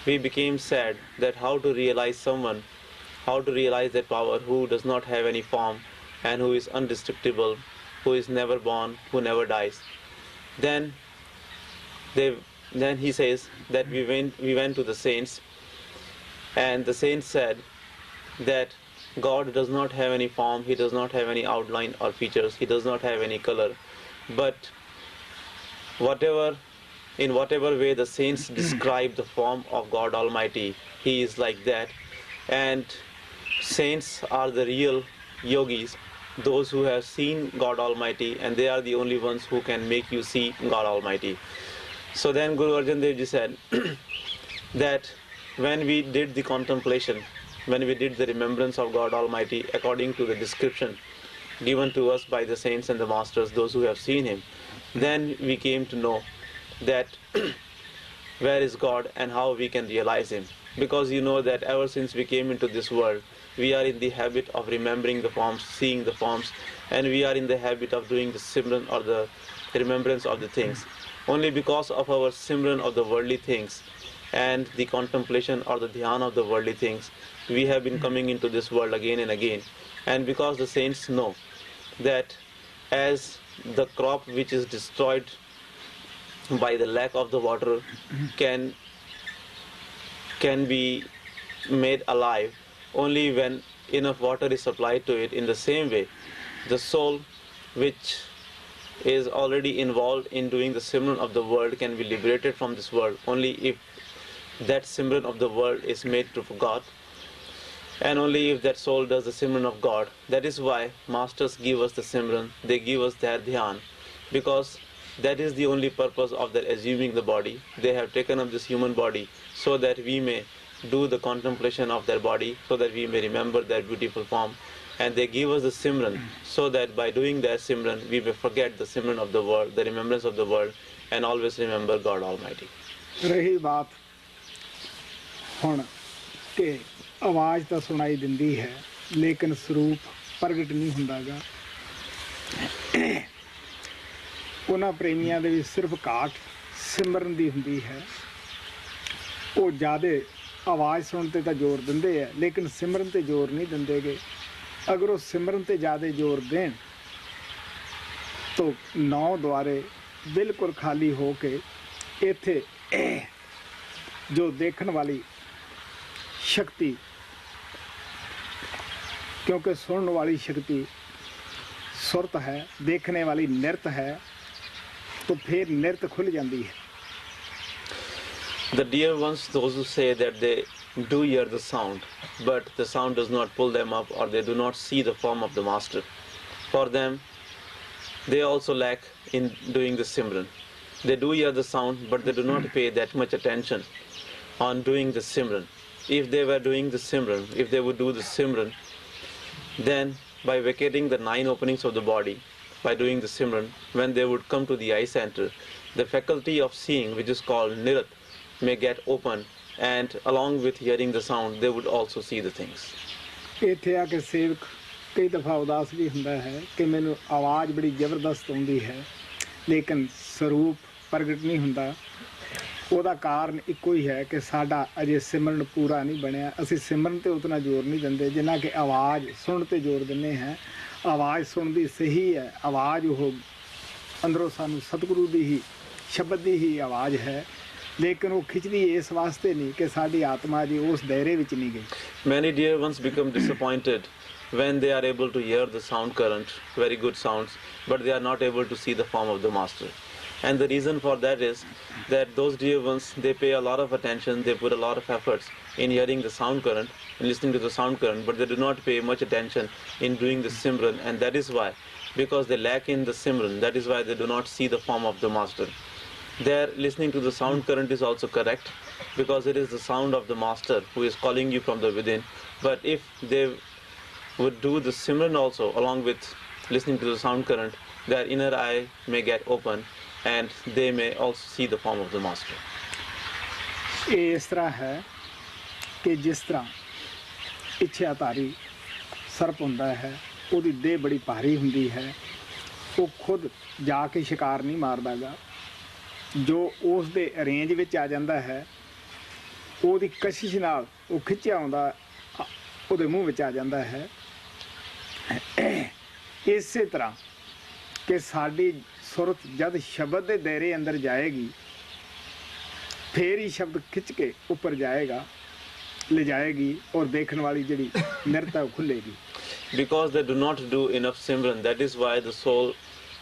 we became sad that how to realize someone, how to realize that power who does not have any form and who is indestructible, who is never born, who never dies. Then he says that we went to the saints, and the saints said that God does not have any form, he does not have any outline or features, he does not have any color, but in whatever way the saints describe the form of God Almighty, he is like that. And saints are the real yogis, those who have seen God Almighty, and they are the only ones who can make you see God Almighty. So then Guru Arjan Dev Ji said that when we did the contemplation, when we did the remembrance of God Almighty according to the description given to us by the saints and the masters, those who have seen him, then we came to know that where is God and how we can realize him. Because you know that ever since we came into this world, we are in the habit of remembering the forms, seeing the forms, and we are in the habit of doing the simran or the remembrance of the things. Only because of our simran of the worldly things and the contemplation or the dhyan of the worldly things, we have been coming into this world again and again. And because the saints know that as the crop which is destroyed by the lack of the water can be made alive only when enough water is supplied to it, in the same way the soul which is already involved in doing the simran of the world can be liberated from this world only if that simran of the world is made to God, and only if that soul does the simran of God. That is why masters give us the simran, they give us their dhyan, because that is the only purpose of their assuming the body. They have taken up this human body so that we may do the contemplation of their body, so that we may remember their beautiful form, and they give us the simran so that by doing their simran we may forget the simran of the world, the remembrance of the world, and always remember God Almighty. रही बात ਹੁਣ ਕਿ ਆਵਾਜ਼ ਤਾਂ ਸੁਣਾਈ ਦਿੰਦੀ ਹੈ ਲੇਕਿਨ ਸਰੂਪ ਪ੍ਰਗਟ ਨਹੀਂ ਹੁੰਦਾਗਾ। ਉਹਨਾਂ ਪ੍ਰੇਮੀਆਂ ਦੇ ਵਿੱਚ ਸਿਰਫ ਘਾਟ ਸਿਮਰਨ ਦੀ ਹੁੰਦੀ ਹੈ। ਉਹ ਜ਼ਿਆਦਾ ਆਵਾਜ਼ ਸੁਣਨ 'ਤੇ ਤਾਂ ਜ਼ੋਰ ਦਿੰਦੇ ਆ ਲੇਕਿਨ ਸਿਮਰਨ 'ਤੇ ਜ਼ੋਰ ਨਹੀਂ ਦਿੰਦੇਗੇ। ਅਗਰ ਉਹ ਸਿਮਰਨ 'ਤੇ ਜ਼ਿਆਦਾ ਜ਼ੋਰ ਦੇਣ ਤਾਂ 9 ਦੁਆਰੇ ਬਿਲਕੁਲ ਖਾਲੀ ਹੋ ਕੇ ਇੱਥੇ ਜੋ ਦੇਖਣ ਵਾਲੀ ਸ਼ਕਤੀ, क्योंकि सुनने वाली शक्ति सुरत है, देखने वाली नृत्य है, तो फिर नृत्य खुल जाती है। The dear ones, those who say that they do hear the sound, but the sound does not pull them up, or they do not see the form of the master. For them, they also lack in doing the simran. They do hear the sound, but they do not pay that much attention on doing the simran. If they were doing the simran, if they would do the simran, then by vacating the 9 openings of the body, by doing the simran, when they would come to the eye center, the faculty of seeing, which is called nirat, may get open, and along with hearing the sound, they would also see the things. ਇੱਥੇ ਆ ਕੇ ਸੇਵਕ ਕਈ ਦਫਾ ਉਦਾਸ ਵੀ ਹੁੰਦਾ ਹੈ ਕਿ ਮੈਨੂੰ ਆਵਾਜ਼ ਬੜੀ ਜ਼ਬਰਦਸਤ ਆਉਂਦੀ ਹੈ ਲੇਕਿਨ ਸਰੂਪ ਪ੍ਰਗਟ ਨਹੀਂ ਹੁੰਦਾ। ਉਹਦਾ ਕਾਰਨ ਇੱਕੋ ਹੀ ਹੈ ਕਿ ਸਾਡਾ ਅਜੇ ਸਿਮਰਨ ਪੂਰਾ ਨਹੀਂ ਬਣਿਆ। ਅਸੀਂ ਸਿਮਰਨ 'ਤੇ ਉਤਨਾ ਜ਼ੋਰ ਨਹੀਂ ਦਿੰਦੇ ਜਿੰਨਾ ਕਿ ਆਵਾਜ਼ ਸੁਣਨ 'ਤੇ ਜ਼ੋਰ ਦਿੰਦੇ ਹਾਂ। ਆਵਾਜ਼ ਸੁਣਦੀ ਸਹੀ ਹੈ, ਆਵਾਜ਼ ਉਹ ਅੰਦਰੋਂ ਸਾਨੂੰ ਸਤਿਗੁਰੂ ਦੀ ਹੀ ਸ਼ਬਦ ਦੀ ਹੀ ਆਵਾਜ਼ ਹੈ, ਲੇਕਿਨ ਉਹ ਖਿੱਚਦੀ ਇਸ ਵਾਸਤੇ ਨਹੀਂ ਕਿ ਸਾਡੀ ਆਤਮਾ ਜੀ ਉਸ ਦਾਇਰੇ ਵਿੱਚ ਨਹੀਂ ਗਈ। Many dear ones become disappointed when they are able to hear the sound current, very good sounds, but they are not able to see the form of the master. And the reason for that is that those dear ones, they pay a lot of attention, they put a lot of efforts in hearing the sound current, in listening to the sound current, but they do not pay much attention in doing the simran, and that is why, because they lack in the simran, that is why they do not see the form of the master. Their listening to the sound current is also correct, because it is the sound of the master who is calling you from the within. But if they would do the Simran also along with listening to the sound current, their inner eye may get open and they may also see the form of the master. ਇਹ ਇਸ ਤਰ੍ਹਾਂ ਹੈ ਕਿ ਜਿਸ ਤਰ੍ਹਾਂ ਇੱਛਾਧਾਰੀ ਸਰਪ ਹੁੰਦਾ ਹੈ, ਉਹਦੀ ਦੇਹ ਬੜੀ ਭਾਰੀ ਹੁੰਦੀ ਹੈ, ਉਹ ਖੁਦ ਜਾ ਕੇ ਸ਼ਿਕਾਰ ਨਹੀਂ ਮਾਰਦਾ ਗਾ, ਜੋ ਉਸ ਦੇ ਰੇਂਜ ਵਿੱਚ ਆ ਜਾਂਦਾ ਹੈ ਉਹਦੀ ਕਸ਼ਿਸ਼ ਨਾਲ ਉਹ ਖਿੱਚਿਆ ਆਉਂਦਾ ਉਹਦੇ ਮੂੰਹ ਵਿੱਚ ਆ ਜਾਂਦਾ ਹੈ। ਇਸੇ ਤਰ੍ਹਾਂ ਕਿ ਸਾਡੀ ਸੁਰਤ ਜਦ ਸ਼ਬਦ ਦੇ ਦਾਇਰੇ ਅੰਦਰ ਜਾਏਗੀ ਫਿਰ ਹੀ ਸ਼ਬਦ ਖਿੱਚ ਕੇ ਉੱਪਰ ਜਾਏਗਾ, ਲੈ ਜਾਏਗੀ ਔਰ ਦੇਖਣ ਵਾਲੀ ਜਿਹੜੀ ਨਿਰਤਾ ਖੁੱਲੇਗੀ। Because they do not do enough Simran, that is why the soul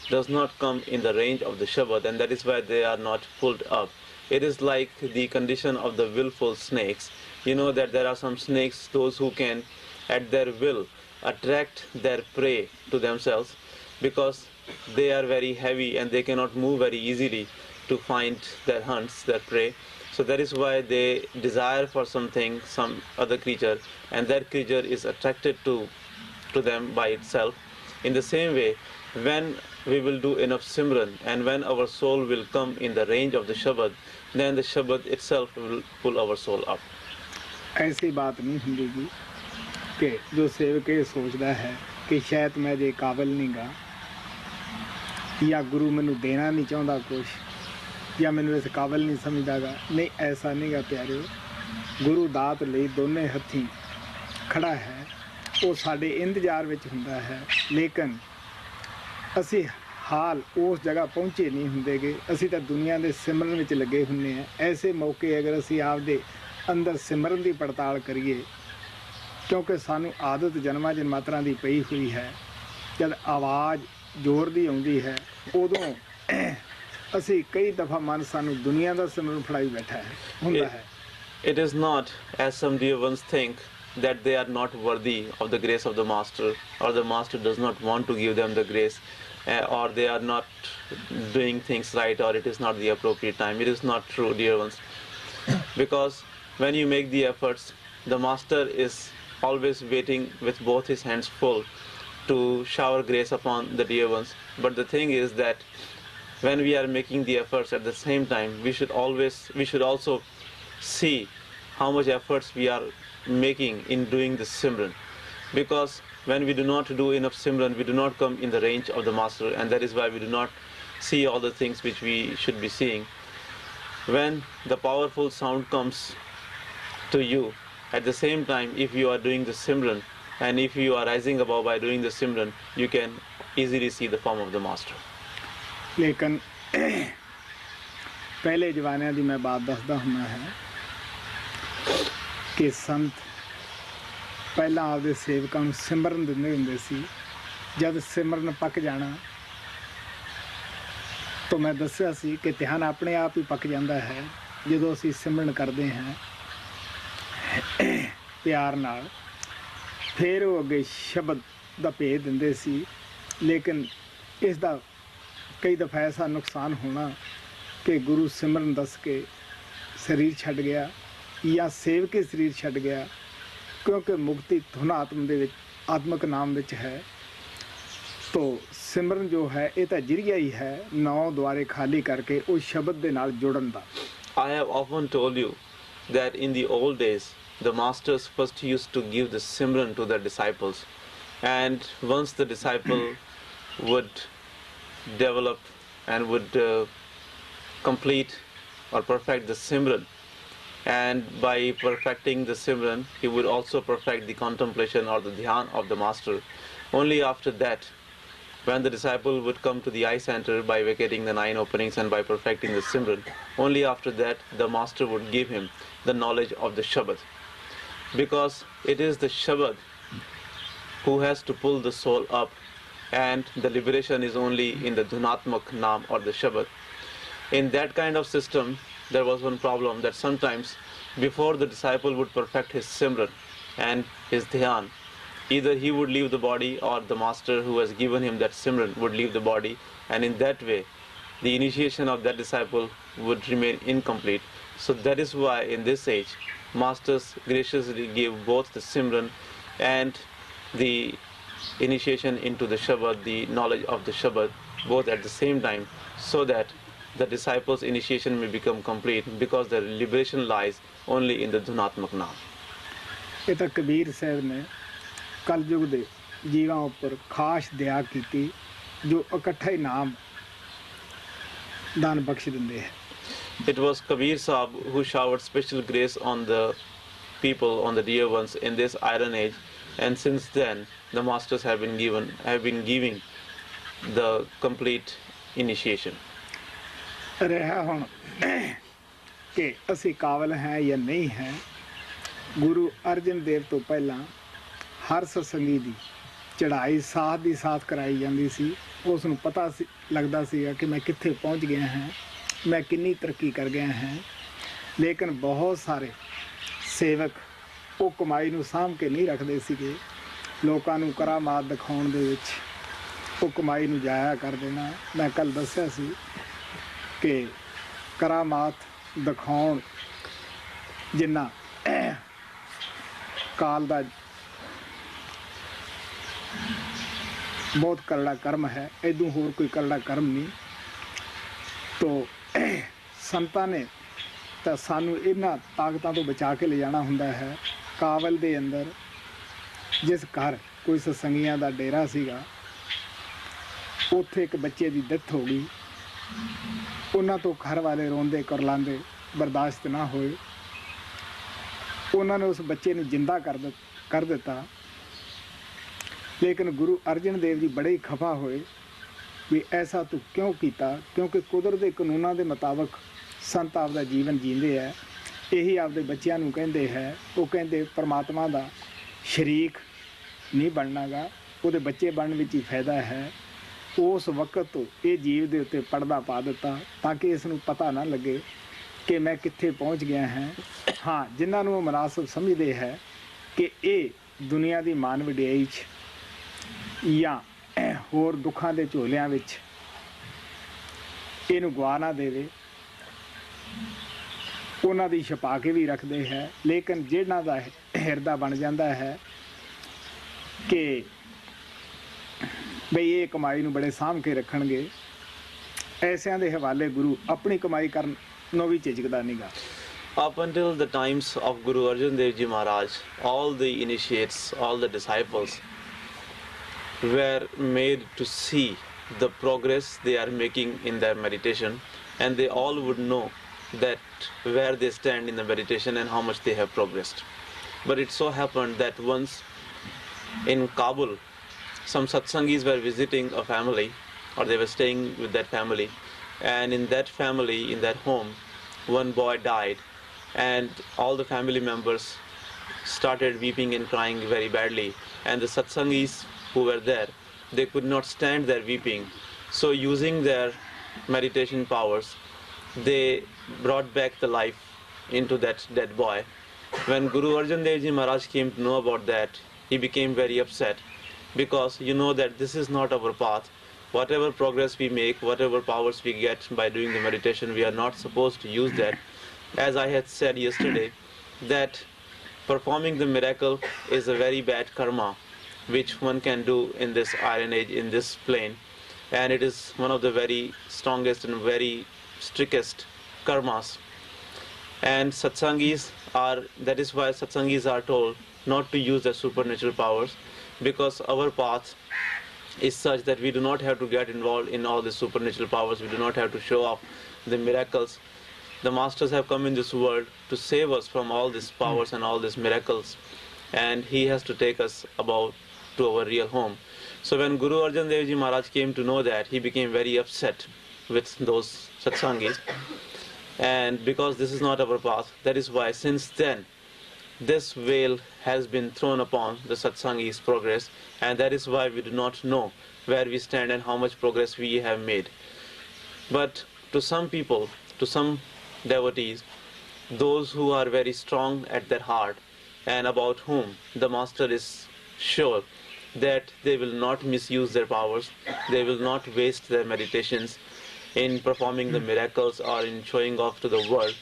does not come in the range of the Shabad, and that is why they are not pulled up. It is like the condition of the willful snakes. You know that there are some snakes, those who can at their will attract their prey to themselves because they are very heavy and they cannot move very easily to find their hunts, their prey. So that is why they desire for something, some other creature, and that creature is attracted to them by itself. In the same way, when we will do enough Simran and when our soul will come in the range of the Shabad, then the Shabad itself will pull our soul up. ऐसी बात नहीं ਹੁੰਦੀ कि जो सेवक ये सोचता है कि शायद मैं जे काबिल नहीं गा या गुरु मैनू देना नहीं चाहता कुछ या मैनू इस काबिल नहीं समझदा गा। नहीं, ऐसा नहीं गा प्यारे। गुरु दात ਲਈ ਦੋਨੇ ਹੱਥੀਂ ਖੜਾ ਹੈ, ਉਹ ਸਾਡੇ ਇੰਤਜ਼ਾਰ ਵਿੱਚ ਹੁੰਦਾ ਹੈ, ਲੇਕਿਨ ਅਸੀਂ ਹਾਲ ਉਸ ਜਗ੍ਹਾ ਪਹੁੰਚੇ ਨਹੀਂ ਹੁੰਦੇਗੇ। ਅਸੀਂ ਤਾਂ ਦੁਨੀਆ ਦੇ ਸਿਮਰਨ ਵਿੱਚ ਲੱਗੇ ਹੁੰਦੇ ਹਾਂ। ਐਸੇ ਮੌਕੇ ਅਗਰ ਅਸੀਂ ਆਪਦੇ ਅੰਦਰ ਸਿਮਰਨ ਦੀ ਪੜਤਾਲ ਕਰੀਏ, ਕਿਉਂਕਿ ਸਾਨੂੰ ਆਦਤ ਜਨਮਾਂ ਜਨਮਾਤਰਾਂ ਦੀ ਪਈ ਹੋਈ ਹੈ, ਜਦ ਆਵਾਜ਼ ਜ਼ੋਰ ਦੀ ਆਉਂਦੀ ਹੈ ਉਦੋਂ ਅਸੀਂ ਕਈ ਦਫਾ ਮਨ ਸਾਨੂੰ ਦੁਨੀਆ ਦਾ ਸਿਮਰਨ ਫੜਾਈ ਬੈਠਾ ਹੈ ਹੁੰਦਾ ਹੈ। It is not, as some dear ones think, that they are not worthy of the grace of the Master, or the Master does not want to give them the grace, or they are not doing things right, or it is not the appropriate time. It is not true, dear ones. Because when you make the efforts, the Master is always waiting with both his hands full to shower grace upon the dear ones. But the thing is that when we are making the efforts at the same time, we should also see how much efforts we are making in doing the Simran. Because when we do not do enough Simran, we do not come in the range of the Master, and that is why we do not see all the things which we should be seeing. When the powerful sound comes to you, at the same time, if you are doing the Simran, and if you are rising above by doing the Simran, you can easily see the form of the Master. लेकिन पहले जमाने की मैं बात दसदा हुंदा है कि संत ਪਹਿਲਾਂ ਆਪਦੇ ਸੇਵਕਾਂ ਨੂੰ ਸਿਮਰਨ ਦਿੰਦੇ ਹੁੰਦੇ ਸੀ। ਜਦ ਸਿਮਰਨ ਪੱਕ ਜਾਣਾ ਤਾਂ ਮੈਂ ਦੱਸਿਆ ਸੀ ਕਿ ਧਿਆਨ ਆਪਣੇ ਆਪ ਹੀ ਪੱਕ ਜਾਂਦਾ ਹੈ ਜਦੋਂ ਅਸੀਂ ਸਿਮਰਨ ਕਰਦੇ ਹਾਂ ਪਿਆਰ ਨਾਲ। ਫਿਰ ਉਹ ਅੱਗੇ ਸ਼ਬਦ ਦਾ ਭੇਦ ਦਿੰਦੇ ਸੀ, ਲੇਕਿਨ ਇਸ ਦਾ ਕਈ ਦਫਾ ਐਸਾ ਨੁਕਸਾਨ ਹੋਣਾ ਕਿ ਗੁਰੂ ਸਿਮਰਨ ਦੱਸ ਕੇ ਸਰੀਰ ਛੱਡ ਗਿਆ ਜਾਂ ਸੇਵਕੇ ਸਰੀਰ ਛੱਡ ਗਿਆ, ਕਿਉਂਕਿ ਮੁਕਤੀ ਧੁਨ ਆਤਮ ਦੇ ਵਿੱਚ ਆਤਮਕ ਨਾਮ ਵਿੱਚ ਹੈ। ਤੋ ਸਿਮਰਨ ਜੋ ਹੈ ਇਹ ਤਾਂ ਜਰੀਆ ਹੀ ਹੈ ਨੌ ਦੁਆਰੇ ਖਾਲੀ ਕਰਕੇ ਉਹ ਸ਼ਬਦ ਦੇ ਨਾਲ ਜੁੜਨ ਦਾ। I have often told you that in the old days the masters first used to give the Simran to their disciples, and once the disciple would develop and would complete or perfect the Simran, and by perfecting the Simran he would also perfect the contemplation or the dhyan of the Master. Only after that, when the disciple would come to the eye center by vacating the 9 openings and by perfecting the Simran, only after that the Master would give him the knowledge of the Shabad. Because it is the Shabad who has to pull the soul up, and the liberation is only in the Dhunatmak Naam or the Shabad. In that kind of system, there was one problem, that sometimes before the disciple would perfect his Simran and his Dhyan, either he would leave the body or the Master who has given him that Simran would leave the body, and in that way the initiation of that disciple would remain incomplete. So that is why in this age, masters graciously give both the Simran and the initiation into the Shabad, the knowledge of the Shabad, both at the same time, so that the disciples' initiation may become complete, because the liberation lies only in the Dhunatmak Naam. ਇਹ ਤਾਂ ਕਬੀਰ ਸਾਹਿਬ ਨੇ ਕਲਯੁਗ ਦੇ ਜੀਵਾਂ ਉੱਪਰ ਖਾਸ ਦਇਆ ਕੀਤੀ ਜੋ ਇਕੱਠਾ ਹੀ ਨਾਮ ਦਾਨ ਬਖਸ਼ ਦਿੰਦੇ ਹੈ। It was Kabir Sahib who showered special grace on the people, on the dear ones in this iron age, and since then the masters have been giving the complete initiation. ਰਿਹਾ ਹੁਣ ਕਿ ਅਸੀਂ ਕਾਬਲ ਹੈ ਜਾਂ ਨਹੀਂ ਹੈ। ਗੁਰੂ ਅਰਜਨ ਦੇਵ ਤੋਂ ਪਹਿਲਾਂ ਹਰ ਸਤਸੰਗੀ ਦੀ ਚੜ੍ਹਾਈ ਸਾਥ ਦੀ ਸਾਥ ਕਰਾਈ ਜਾਂਦੀ ਸੀ। ਉਸ ਨੂੰ ਪਤਾ ਸੀ ਲੱਗਦਾ ਸੀਗਾ ਕਿ ਮੈਂ ਕਿੱਥੇ ਪਹੁੰਚ ਗਿਆ ਹਾਂ, ਮੈਂ ਕਿੰਨੀ ਤਰੱਕੀ ਕਰ ਗਿਆ ਹਾਂ। ਲੇਕਿਨ ਬਹੁਤ ਸਾਰੇ ਸੇਵਕ ਉਹ ਕਮਾਈ ਨੂੰ ਸਾਂਭ ਕੇ ਨਹੀਂ ਰੱਖਦੇ ਸੀਗੇ। ਲੋਕਾਂ ਨੂੰ ਕਰਾਮਾਤ ਦਿਖਾਉਣ ਦੇ ਵਿੱਚ ਉਹ ਕਮਾਈ ਨੂੰ ਜਾਇਆ ਕਰ ਦੇਣਾ। ਮੈਂ ਕੱਲ੍ਹ ਦੱਸਿਆ ਸੀ ਕਿ ਕਰਾਮਾਤ ਦਿਖਾਉਣ ਜਿੰਨਾ ਕਾਲ ਦਾ ਬਹੁਤ ਕਰੜਾ ਕਰਮ ਹੈ, ਇਦੋਂ ਹੋਰ ਕੋਈ ਕਰੜਾ ਕਰਮ ਨਹੀਂ। ਤੋ ਸੰਤਾਂ ਨੇ ਤਾਂ ਸਾਨੂੰ ਇਹਨਾਂ ਤਾਕਤਾਂ ਤੋਂ ਬਚਾ ਕੇ ਲਿਜਾਣਾ ਹੁੰਦਾ ਹੈ। ਕਾਬਲ ਦੇ ਅੰਦਰ ਜਿਸ ਘਰ ਕੋਈ ਸਤਸੰਗੀਆਂ ਦਾ ਡੇਰਾ ਸੀਗਾ, ਉੱਥੇ ਇੱਕ ਬੱਚੇ ਦੀ ਡੈਥ ਹੋ ਗਈ। ਉਹਨਾਂ ਤੋਂ ਘਰ ਵਾਲੇ ਰੋਂਦੇ ਕਰਲਾਉਂਦੇ ਬਰਦਾਸ਼ਤ ਨਾ ਹੋਏ। ਉਹਨਾਂ ਨੇ ਉਸ ਬੱਚੇ ਨੂੰ ਜਿੰਦਾ ਕਰ ਦਿੱਤਾ। ਲੇਕਿਨ ਗੁਰੂ ਅਰਜਨ ਦੇਵ ਜੀ ਬੜੇ ਹੀ ਖਫਾ ਹੋਏ ਵੀ ਐਸਾ ਤੂੰ ਕਿਉਂ ਕੀਤਾ, ਕਿਉਂਕਿ ਕੁਦਰਤ ਦੇ ਕਾਨੂੰਨਾਂ ਦੇ ਮੁਤਾਬਕ ਸੰਤ ਆਪਦਾ ਜੀਵਨ ਜੀਂਦੇ ਹੈ। ਇਹੀ ਆਪਦੇ ਬੱਚਿਆਂ ਨੂੰ ਕਹਿੰਦੇ ਹੈ। ਉਹ ਕਹਿੰਦੇ ਪਰਮਾਤਮਾ ਦਾ ਸ਼ਰੀਕ ਨਹੀਂ ਬਣਨਾ ਗਾ, ਉਹਦੇ ਬੱਚੇ ਬਣਨ ਵਿੱਚ ਹੀ ਫਾਇਦਾ ਹੈ। ਉਸ ਵਕਤ ਤੋਂ ਇਹ ਜੀਵ ਦੇ ਉੱਤੇ ਪਰਦਾ ਪਾ ਦਿੱਤਾ ਤਾਂ ਕਿ ਇਸ ਨੂੰ ਪਤਾ ਨਾ ਲੱਗੇ ਕਿ ਮੈਂ ਕਿੱਥੇ ਪਹੁੰਚ ਗਿਆ ਹਾਂ। ਹਾਂ, ਜਿਨ੍ਹਾਂ ਨੂੰ ਉਹ ਮੁਨਾਸਬ ਸਮਝਦੇ ਹੈ ਕਿ ਇਹ ਦੁਨੀਆ ਦੀ ਮਾਨ ਵਡਿਆਈ 'ਚ ਜਾਂ ਹੋਰ ਦੁੱਖਾਂ ਦੇ ਝੋਲਿਆਂ ਵਿੱਚ ਇਹਨੂੰ ਗਵਾ ਨਾ ਦੇਵੇ, ਉਹਨਾਂ ਦੀ ਛਪਾ ਕੇ ਵੀ ਰੱਖਦੇ ਹੈ। ਲੇਕਿਨ ਜਿਹਨਾਂ ਦਾ ਹਿਰਦਾ ਬਣ ਜਾਂਦਾ ਹੈ ਕਿ ਬਈ ਇਹ ਕਮਾਈ ਨੂੰ ਬੜੇ ਸਾਂਭ ਕੇ ਰੱਖਣਗੇ, ਐਸਿਆਂ ਦੇ ਹਵਾਲੇ ਗੁਰੂ ਆਪਣੀ ਕਮਾਈ ਕਰਨ ਨੂੰ ਵੀ ਝਿਜਕਦਾ ਨਹੀਂ ਗਾ। Up until the times of Guru Arjan Dev Ji Maharaj, all the initiates, all the disciples were made to see the progress they are making in their meditation, and they all would know that where they stand in the meditation and how much they have progressed. But it so happened that once in Kabul, some satsangis were visiting a family, or they were staying with that family, and in that family, in that home, one boy died, and all the family members started weeping and crying very badly, and the satsangis who were there, they could not stand their weeping. So using their meditation powers, they brought back the life into that dead boy. When Guru Arjan Dev Ji Maharaj came to know about that, he became very upset, because you know that this is not our path. Whatever progress we make, whatever powers we get by doing the meditation, we are not supposed to use that. As I had said yesterday, that performing the miracle is a very bad karma which one can do in this iron age, in this plane, and it is one of the very strongest and very strictest karmas. And satsangis are, that is why satsangis are told not to use their supernatural powers, because our path is such that we do not have to get involved in all the supernatural powers. We do not have to show off the miracles. The masters have come in this world to save us from all these powers and all these miracles, and he has to take us about to our real home. So when Guru Arjan Dev Ji Maharaj came to know that, he became very upset with those satsangis, and because this is not our path, that is why since then this veil has been thrown upon the satsangis' progress, and that is why we do not know where we stand and how much progress we have made. But to some people, to some devotees, those who are very strong at their heart and about whom the master is sure that they will not misuse their powers, they will not waste their meditations in performing the miracles or in showing off to the world,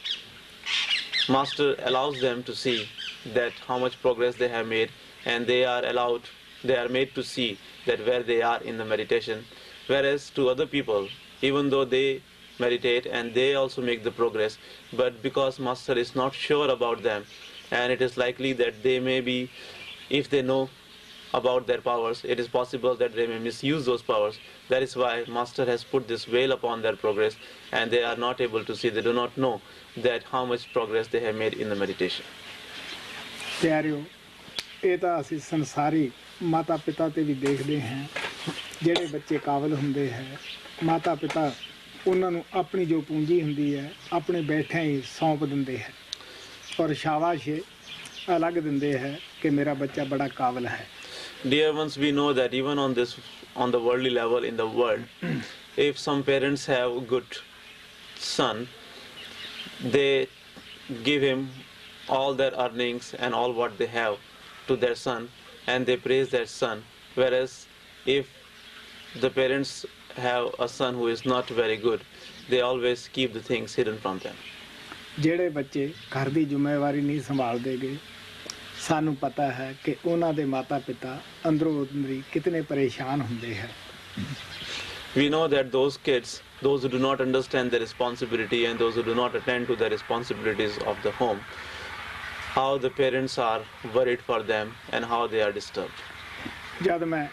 Master allows them to see that how much progress they have made, and they are made to see that where they are in the meditation. Whereas to other people, even though they meditate and they also make the progress, but because Master is not sure about them, and it is likely that they may be, if they know about their powers, it is possible that they may misuse those powers. That is why Master has put this veil upon their progress, and they are not able to see, they do not know that how much progress they have made in the meditation. ਪਿਆਰਿਓ, ਇਹ ਤਾਂ ਅਸੀਂ ਸੰਸਾਰੀ ਮਾਤਾ ਪਿਤਾ ਤੇ ਵੀ ਦੇਖਦੇ ਹਾਂ, ਜਿਹੜੇ ਬੱਚੇ ਕਾਬਲ ਹੁੰਦੇ ਹੈ, ਮਾਤਾ ਪਿਤਾ ਉਹਨਾਂ ਨੂੰ ਆਪਣੀ ਜੋ ਪੂੰਜੀ ਹੁੰਦੀ ਹੈ ਆਪਣੇ ਬੈਠਿਆਂ ਹੀ ਸੌਂਪ ਦਿੰਦੇ ਹੈ ਔਰ ਸ਼ਾਬਾਸ਼ ਅਲੱਗ ਦਿੰਦੇ ਹੈ ਕਿ ਮੇਰਾ ਬੱਚਾ ਬੜਾ ਕਾਬਲ ਹੈ. Dear ones, we know that even on the worldly level in the world, if some parents have a good son, they give him all their earnings and all what they have to their son, and they praise their son. Whereas if the parents have a son who is not very good, they always keep the things hidden from them. ਜਿਹੜੇ ਬੱਚੇ ਘਰ ਦੀ ਜ਼ਿੰਮੇਵਾਰੀ ਨਹੀਂ ਸੰਭਾਲਦੇਗੇ, ਸਾਨੂੰ ਪਤਾ ਹੈ ਕਿ ਉਹਨਾਂ ਦੇ ਮਾਤਾ ਪਿਤਾ ਅੰਦਰੋਂ ਅੰਦਰੀ ਕਿਤਨੇ ਪਰੇਸ਼ਾਨ ਹੁੰਦੇ ਹੈ. We know that those kids, those who do not understand their responsibility and those who do not attend to the responsibilities of the home, how the parents are worried for them and how they are disturbed. ਜਦ ਮੈਂ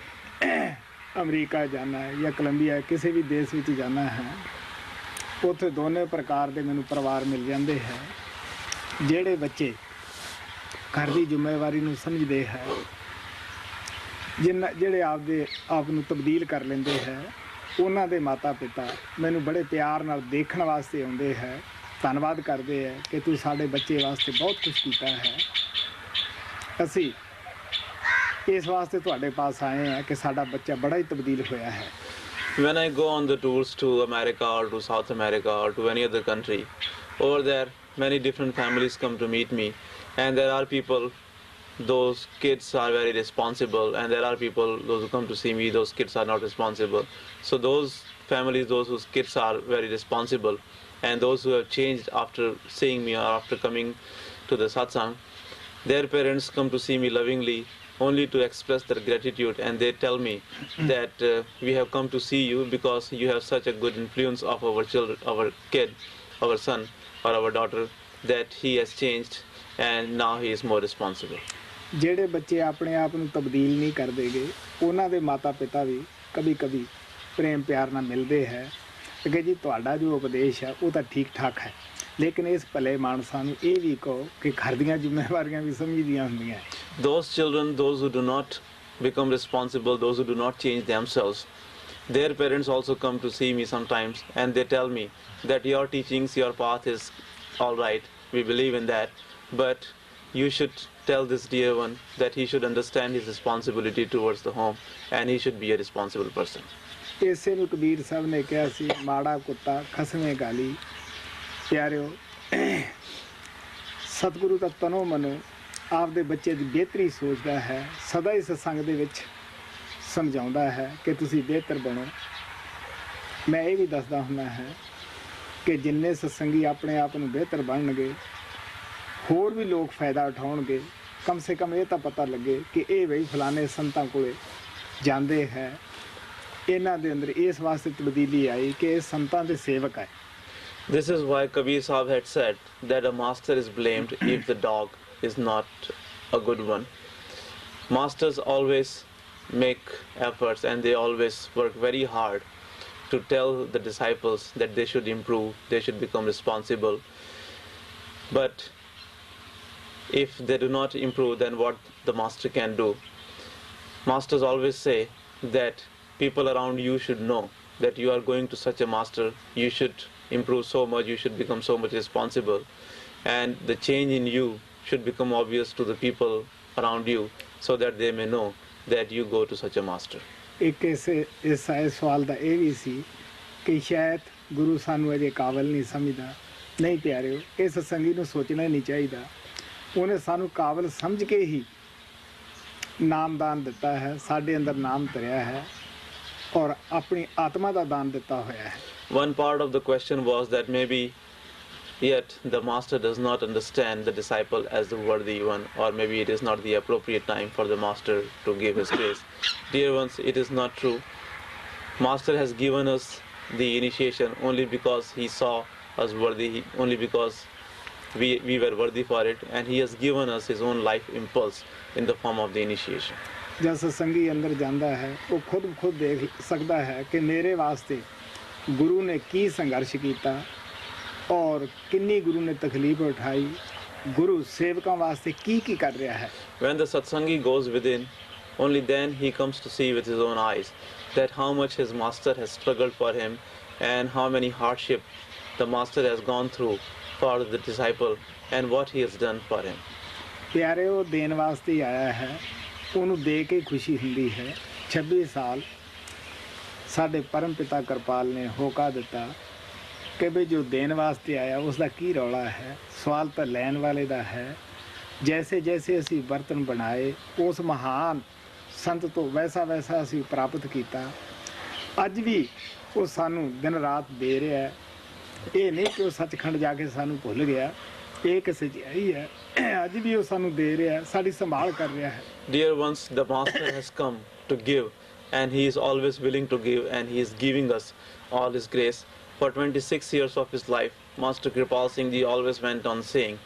America ਜਾਣਾ ਹੈ ਜਾਂ Columbia ਕਿਸੇ ਵੀ ਦੇਸ਼ ਵਿੱਚ ਜਾਣਾ ਹੈ, ਉੱਥੇ ਦੋਨੇ ਪ੍ਰਕਾਰ ਦੇ ਮੈਨੂੰ ਪਰਿਵਾਰ ਮਿਲ ਜਾਂਦੇ ਹੈ. ਜਿਹੜੇ ਬੱਚੇ ਘਰ ਦੀ ਜ਼ਿੰਮੇਵਾਰੀ ਨੂੰ ਸਮਝਦੇ ਹੈ, ਜਿਹੜੇ ਆਪ ਨੂੰ ਤਬਦੀਲ ਕਰ ਲੈਂਦੇ ਹੈ, ਉਹਨਾਂ ਦੇ ਮਾਤਾ ਪਿਤਾ ਮੈਨੂੰ ਬੜੇ ਪਿਆਰ ਨਾਲ ਦੇਖਣ ਵਾਸਤੇ ਆਉਂਦੇ ਹੈ, ਧੰਨਵਾਦ ਕਰਦੇ ਹੈ ਕਿ ਤੂੰ ਸਾਡੇ ਬੱਚੇ ਵਾਸਤੇ ਬਹੁਤ ਕੁਝ ਕੀਤਾ ਹੈ. ਅਸੀਂ ਇਸ ਵਾਸਤੇ ਤੁਹਾਡੇ ਪਾਸ ਆਏ ਹਾਂ ਕਿ ਸਾਡਾ ਬੱਚਾ ਬੜਾ ਹੀ ਤਬਦੀਲ ਹੋਇਆ ਹੈ. When I go on the tours to America or to South America or to any other country, over there many different families come to meet me, and there are people, those kids are very responsible, and there are people, those who come to see me, those kids are not responsible. So those families, those whose kids are very responsible, and those who have changed after seeing me or after coming to the satsang, their parents come to see me lovingly only to express their gratitude, and they tell me that we have come to see you because you have such a good influence of our children, our kid, our son or our daughter, that he has changed and now he is more responsible. ਜਿਹੜੇ ਬੱਚੇ ਆਪਣੇ ਆਪ ਨੂੰ ਤਬਦੀਲ ਨਹੀਂ ਕਰਦੇਗੇ, ਉਹਨਾਂ ਦੇ ਮਾਤਾ ਪਿਤਾ ਵੀ ਕभी-ਕभी ਪ੍ਰੇਮ ਪਿਆਰ ਨਾਲ ਮਿਲਦੇ ਹੈ ਕਿ ਜੀ ਤੁਹਾਡਾ ਜੋ ਉਪਦੇਸ਼ ਹੈ ਉਹ ਤਾਂ ਠੀਕ ਠਾਕ ਹੈ, ਲੇਕਿਨ ਇਸ ਭਲੇ ਮਾਨਸਾਂ ਨੂੰ ਇਹ ਵੀ ਕਹੋ ਕਿ ਘਰ ਦੀਆਂ ਜ਼ਿੰਮੇਵਾਰੀਆਂ ਵੀ ਸਮਝਦੀਆਂ ਹੁੰਦੀਆਂ. Those children, those who do not become responsible, those who do not change themselves, their parents also come to see me sometimes, and they tell me that your teachings, your path is all right, we believe in that, but you should tell this dear one that he should understand his responsibility towards the home and he should be a responsible person. ਇਸੇ ਨੂੰ ਕਬੀਰ ਸਾਹਿਬ ਨੇ ਕਿਹਾ ਸੀ, ਮਾੜਾ ਕੁੱਤਾ ਖਸਮੇ ਗਾਲੀ. ਪਿਆਰਿਓ, ਸਤਿਗੁਰੂ ਦਾ ਤਨੋ ਮਨੋ ਆਪਦੇ ਬੱਚੇ ਦੀ ਬਿਹਤਰੀ ਸੋਚਦਾ ਹੈ, ਸਦਾ ਹੀ ਸਤਸੰਗ ਦੇ ਵਿੱਚ ਸਮਝਾਉਂਦਾ ਹੈ ਕਿ ਤੁਸੀਂ ਬਿਹਤਰ ਬਣੋ. ਮੈਂ ਇਹ ਵੀ ਦੱਸਦਾ ਹੁੰਦਾ ਹੈ ਕਿ ਜਿੰਨੇ ਸਤਸੰਗੀ ਆਪਣੇ ਆਪ ਨੂੰ ਬਿਹਤਰ ਬਣਨਗੇ, ਹੋਰ ਵੀ ਲੋਕ ਫਾਇਦਾ ਉਠਾਉਣਗੇ. ਕਮ ਸੇ ਕਮ ਇਹ ਤਾਂ ਪਤਾ ਲੱਗੇ ਕਿ ਇਹ ਬਈ ਫਲਾਣੇ ਸੰਤਾਂ ਕੋਲੇ ਜਾਂਦੇ ਹੈ, ਇਹਨਾਂ ਦੇ ਅੰਦਰ ਇਸ ਵਾਸਤੇ ਤਬਦੀਲੀ ਆਈ ਕਿ ਇਹ ਸੰਤਾਂ ਦੇ ਸੇਵਕ ਹੈ. This is why Kabir Sahib had said that a master is blamed if the dog is not a good one. Masters always make efforts and they always work very hard to tell the disciples that they should improve, they should become responsible. But if they do not improve, then what the master can do? Masters always say that people around you should know that you are going to such a master, you should improve so much, you should become so much responsible, and the change in you should become obvious to the people around you so that they may know that you go to such a master. ਇੱਕ ਇਸ ਸਵਾਲ ਦਾ ਇਹ ਵੀ ਸੀ ਕਿ ਸ਼ਾਇਦ ਗੁਰੂ ਸਾਨੂੰ ਅਜੇ ਕਾਬਲ ਨਹੀਂ ਸਮਝਦਾ. ਨਹੀਂ ਪਿਆਰਿਓ, ਇਹ ਸਤਸੰਗੀ ਨੂੰ ਸੋਚਣਾ ਹੀ ਨਹੀਂ ਚਾਹੀਦਾ. ਉਹਨੇ ਸਾਨੂੰ ਕਾਬਲ ਸਮਝ ਕੇ ਹੀ ਨਾਮਦਾਨ ਦਿੱਤਾ ਹੈ, ਸਾਡੇ ਅੰਦਰ ਨਾਮ ਧਰਿਆ ਹੈ ਔਰ ਆਪਣੀ ਆਤਮਾ ਦਾ ਦਾਨ ਦਿੱਤਾ ਹੋਇਆ ਹੈ. One part of the question was that maybe Yet the master does not understand the disciple as the worthy one, or maybe it is not the appropriate time for the master to give his grace. Dear ones, it is not true. Master has given us the initiation only because he saw us worthy, only because we were worthy for it, and he has given us his own life impulse in the form of the initiation. जब सत्संगी अंदर जाता है वो खुद देख सकता है कि मेरे वास्ते गुरु ने की संघर्ष किया और किन्नी गुरु ने तकलीफ उठाई, गुरु सेवकों वास्ते की कर रहा है. When the satsangi goes within, only then he comes to see with his own eyes that how much his master has struggled for him and how many hardship the master has gone through for the disciple and what he has done for him. प्यारे वो then वास्ते ही आया है, ਉਹਨੂੰ ਦੇ ਕੇ ਖੁਸ਼ੀ ਹੁੰਦੀ ਹੈ. 26 ਸਾਲ ਸਾਡੇ ਪਰਮ ਪਿਤਾ ਕਿਰਪਾਲ ਨੇ ਹੋਕਾ ਦਿੱਤਾ ਕਿ ਵੀ ਜੋ ਦੇਣ ਵਾਸਤੇ ਆਇਆ ਉਸ ਦਾ ਕੀ ਰੌਲਾ ਹੈ, ਸਵਾਲ ਤਾਂ ਲੈਣ ਵਾਲੇ ਦਾ ਹੈ. ਜੈਸੇ ਜੈਸੇ ਅਸੀਂ ਬਰਤਨ ਬਣਾਏ ਉਸ ਮਹਾਨ ਸੰਤ ਤੋਂ ਵੈਸਾ ਵੈਸਾ ਅਸੀਂ ਪ੍ਰਾਪਤ ਕੀਤਾ. ਅੱਜ ਵੀ ਉਹ ਸਾਨੂੰ ਦਿਨ ਰਾਤ ਦੇ ਰਿਹਾ ਹੈ. ਇਹ ਨਹੀਂ ਕਿ ਉਹ ਸੱਚਖੰਡ ਜਾ ਕੇ ਸਾਨੂੰ ਭੁੱਲ ਗਿਆ, ਇਹ ਕਿਸੇ ਸੱਚਾਈ ਹੈ. ਅੱਜ ਵੀ ਉਹ ਸਾਨੂੰ ਦੇ ਰਿਹਾ, ਸਾਡੀ ਸੰਭਾਲ ਕਰ ਰਿਹਾ ਹੈ. Dear ones, the master has come to give, and he is always willing to give, and he is giving us all his grace. For 26 years of his life, Master Kripal Singh Ji always went on saying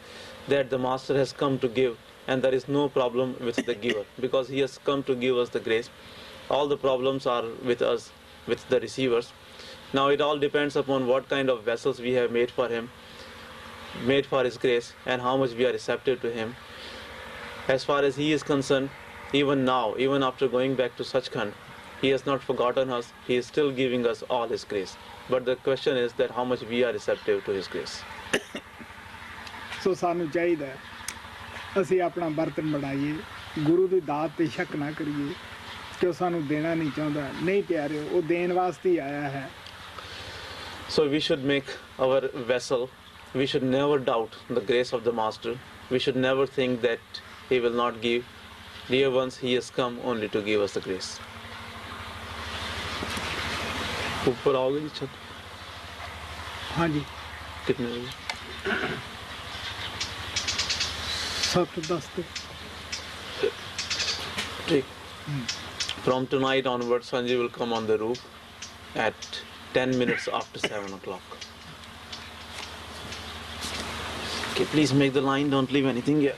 that the master has come to give, and there is no problem with the giver, because he has come to give us the grace. All the problems are with us, with the receivers. Now it all depends upon what kind of vessels we have made for him, made for his grace, and how much we are receptive to him. As far as he is concerned, even now, even after going back to Sachkhand, he has not forgotten us. He is still giving us all his grace. But the question is that how much we are receptive to his grace. ਸੋ ਸਾਨੂੰ ਚਾਹੀਦਾ ਅਸੀਂ ਆਪਣਾ ਬਰਤਨ ਬਣਾਈਏ, ਗੁਰੂ ਦੀ ਦਾਤ ਤੇ ਸ਼ੱਕ ਨਾ ਕਰੀਏ ਕਿ ਉਹ ਸਾਨੂੰ ਦੇਣਾ ਨਹੀਂ ਚਾਹੁੰਦਾ. ਨਹੀਂ ਪਿਆਰਿਓ, ਉਹ ਦੇਣ ਵਾਸਤੇ ਹੀ ਆਇਆ ਹੈ. So we should make our vessel. We should never doubt the grace of the master. We should never think that he will not give. Dear ones, he has come only to give us the grace. ऊपर आओगे जी छत? हाँ जी. कितने बजे? 7-10 ਤੇ. ठीक. From tonight onwards, Sanjay will come on the roof at 10 minutes after 7 o'clock. Okay, please make the line. Don't leave anything here.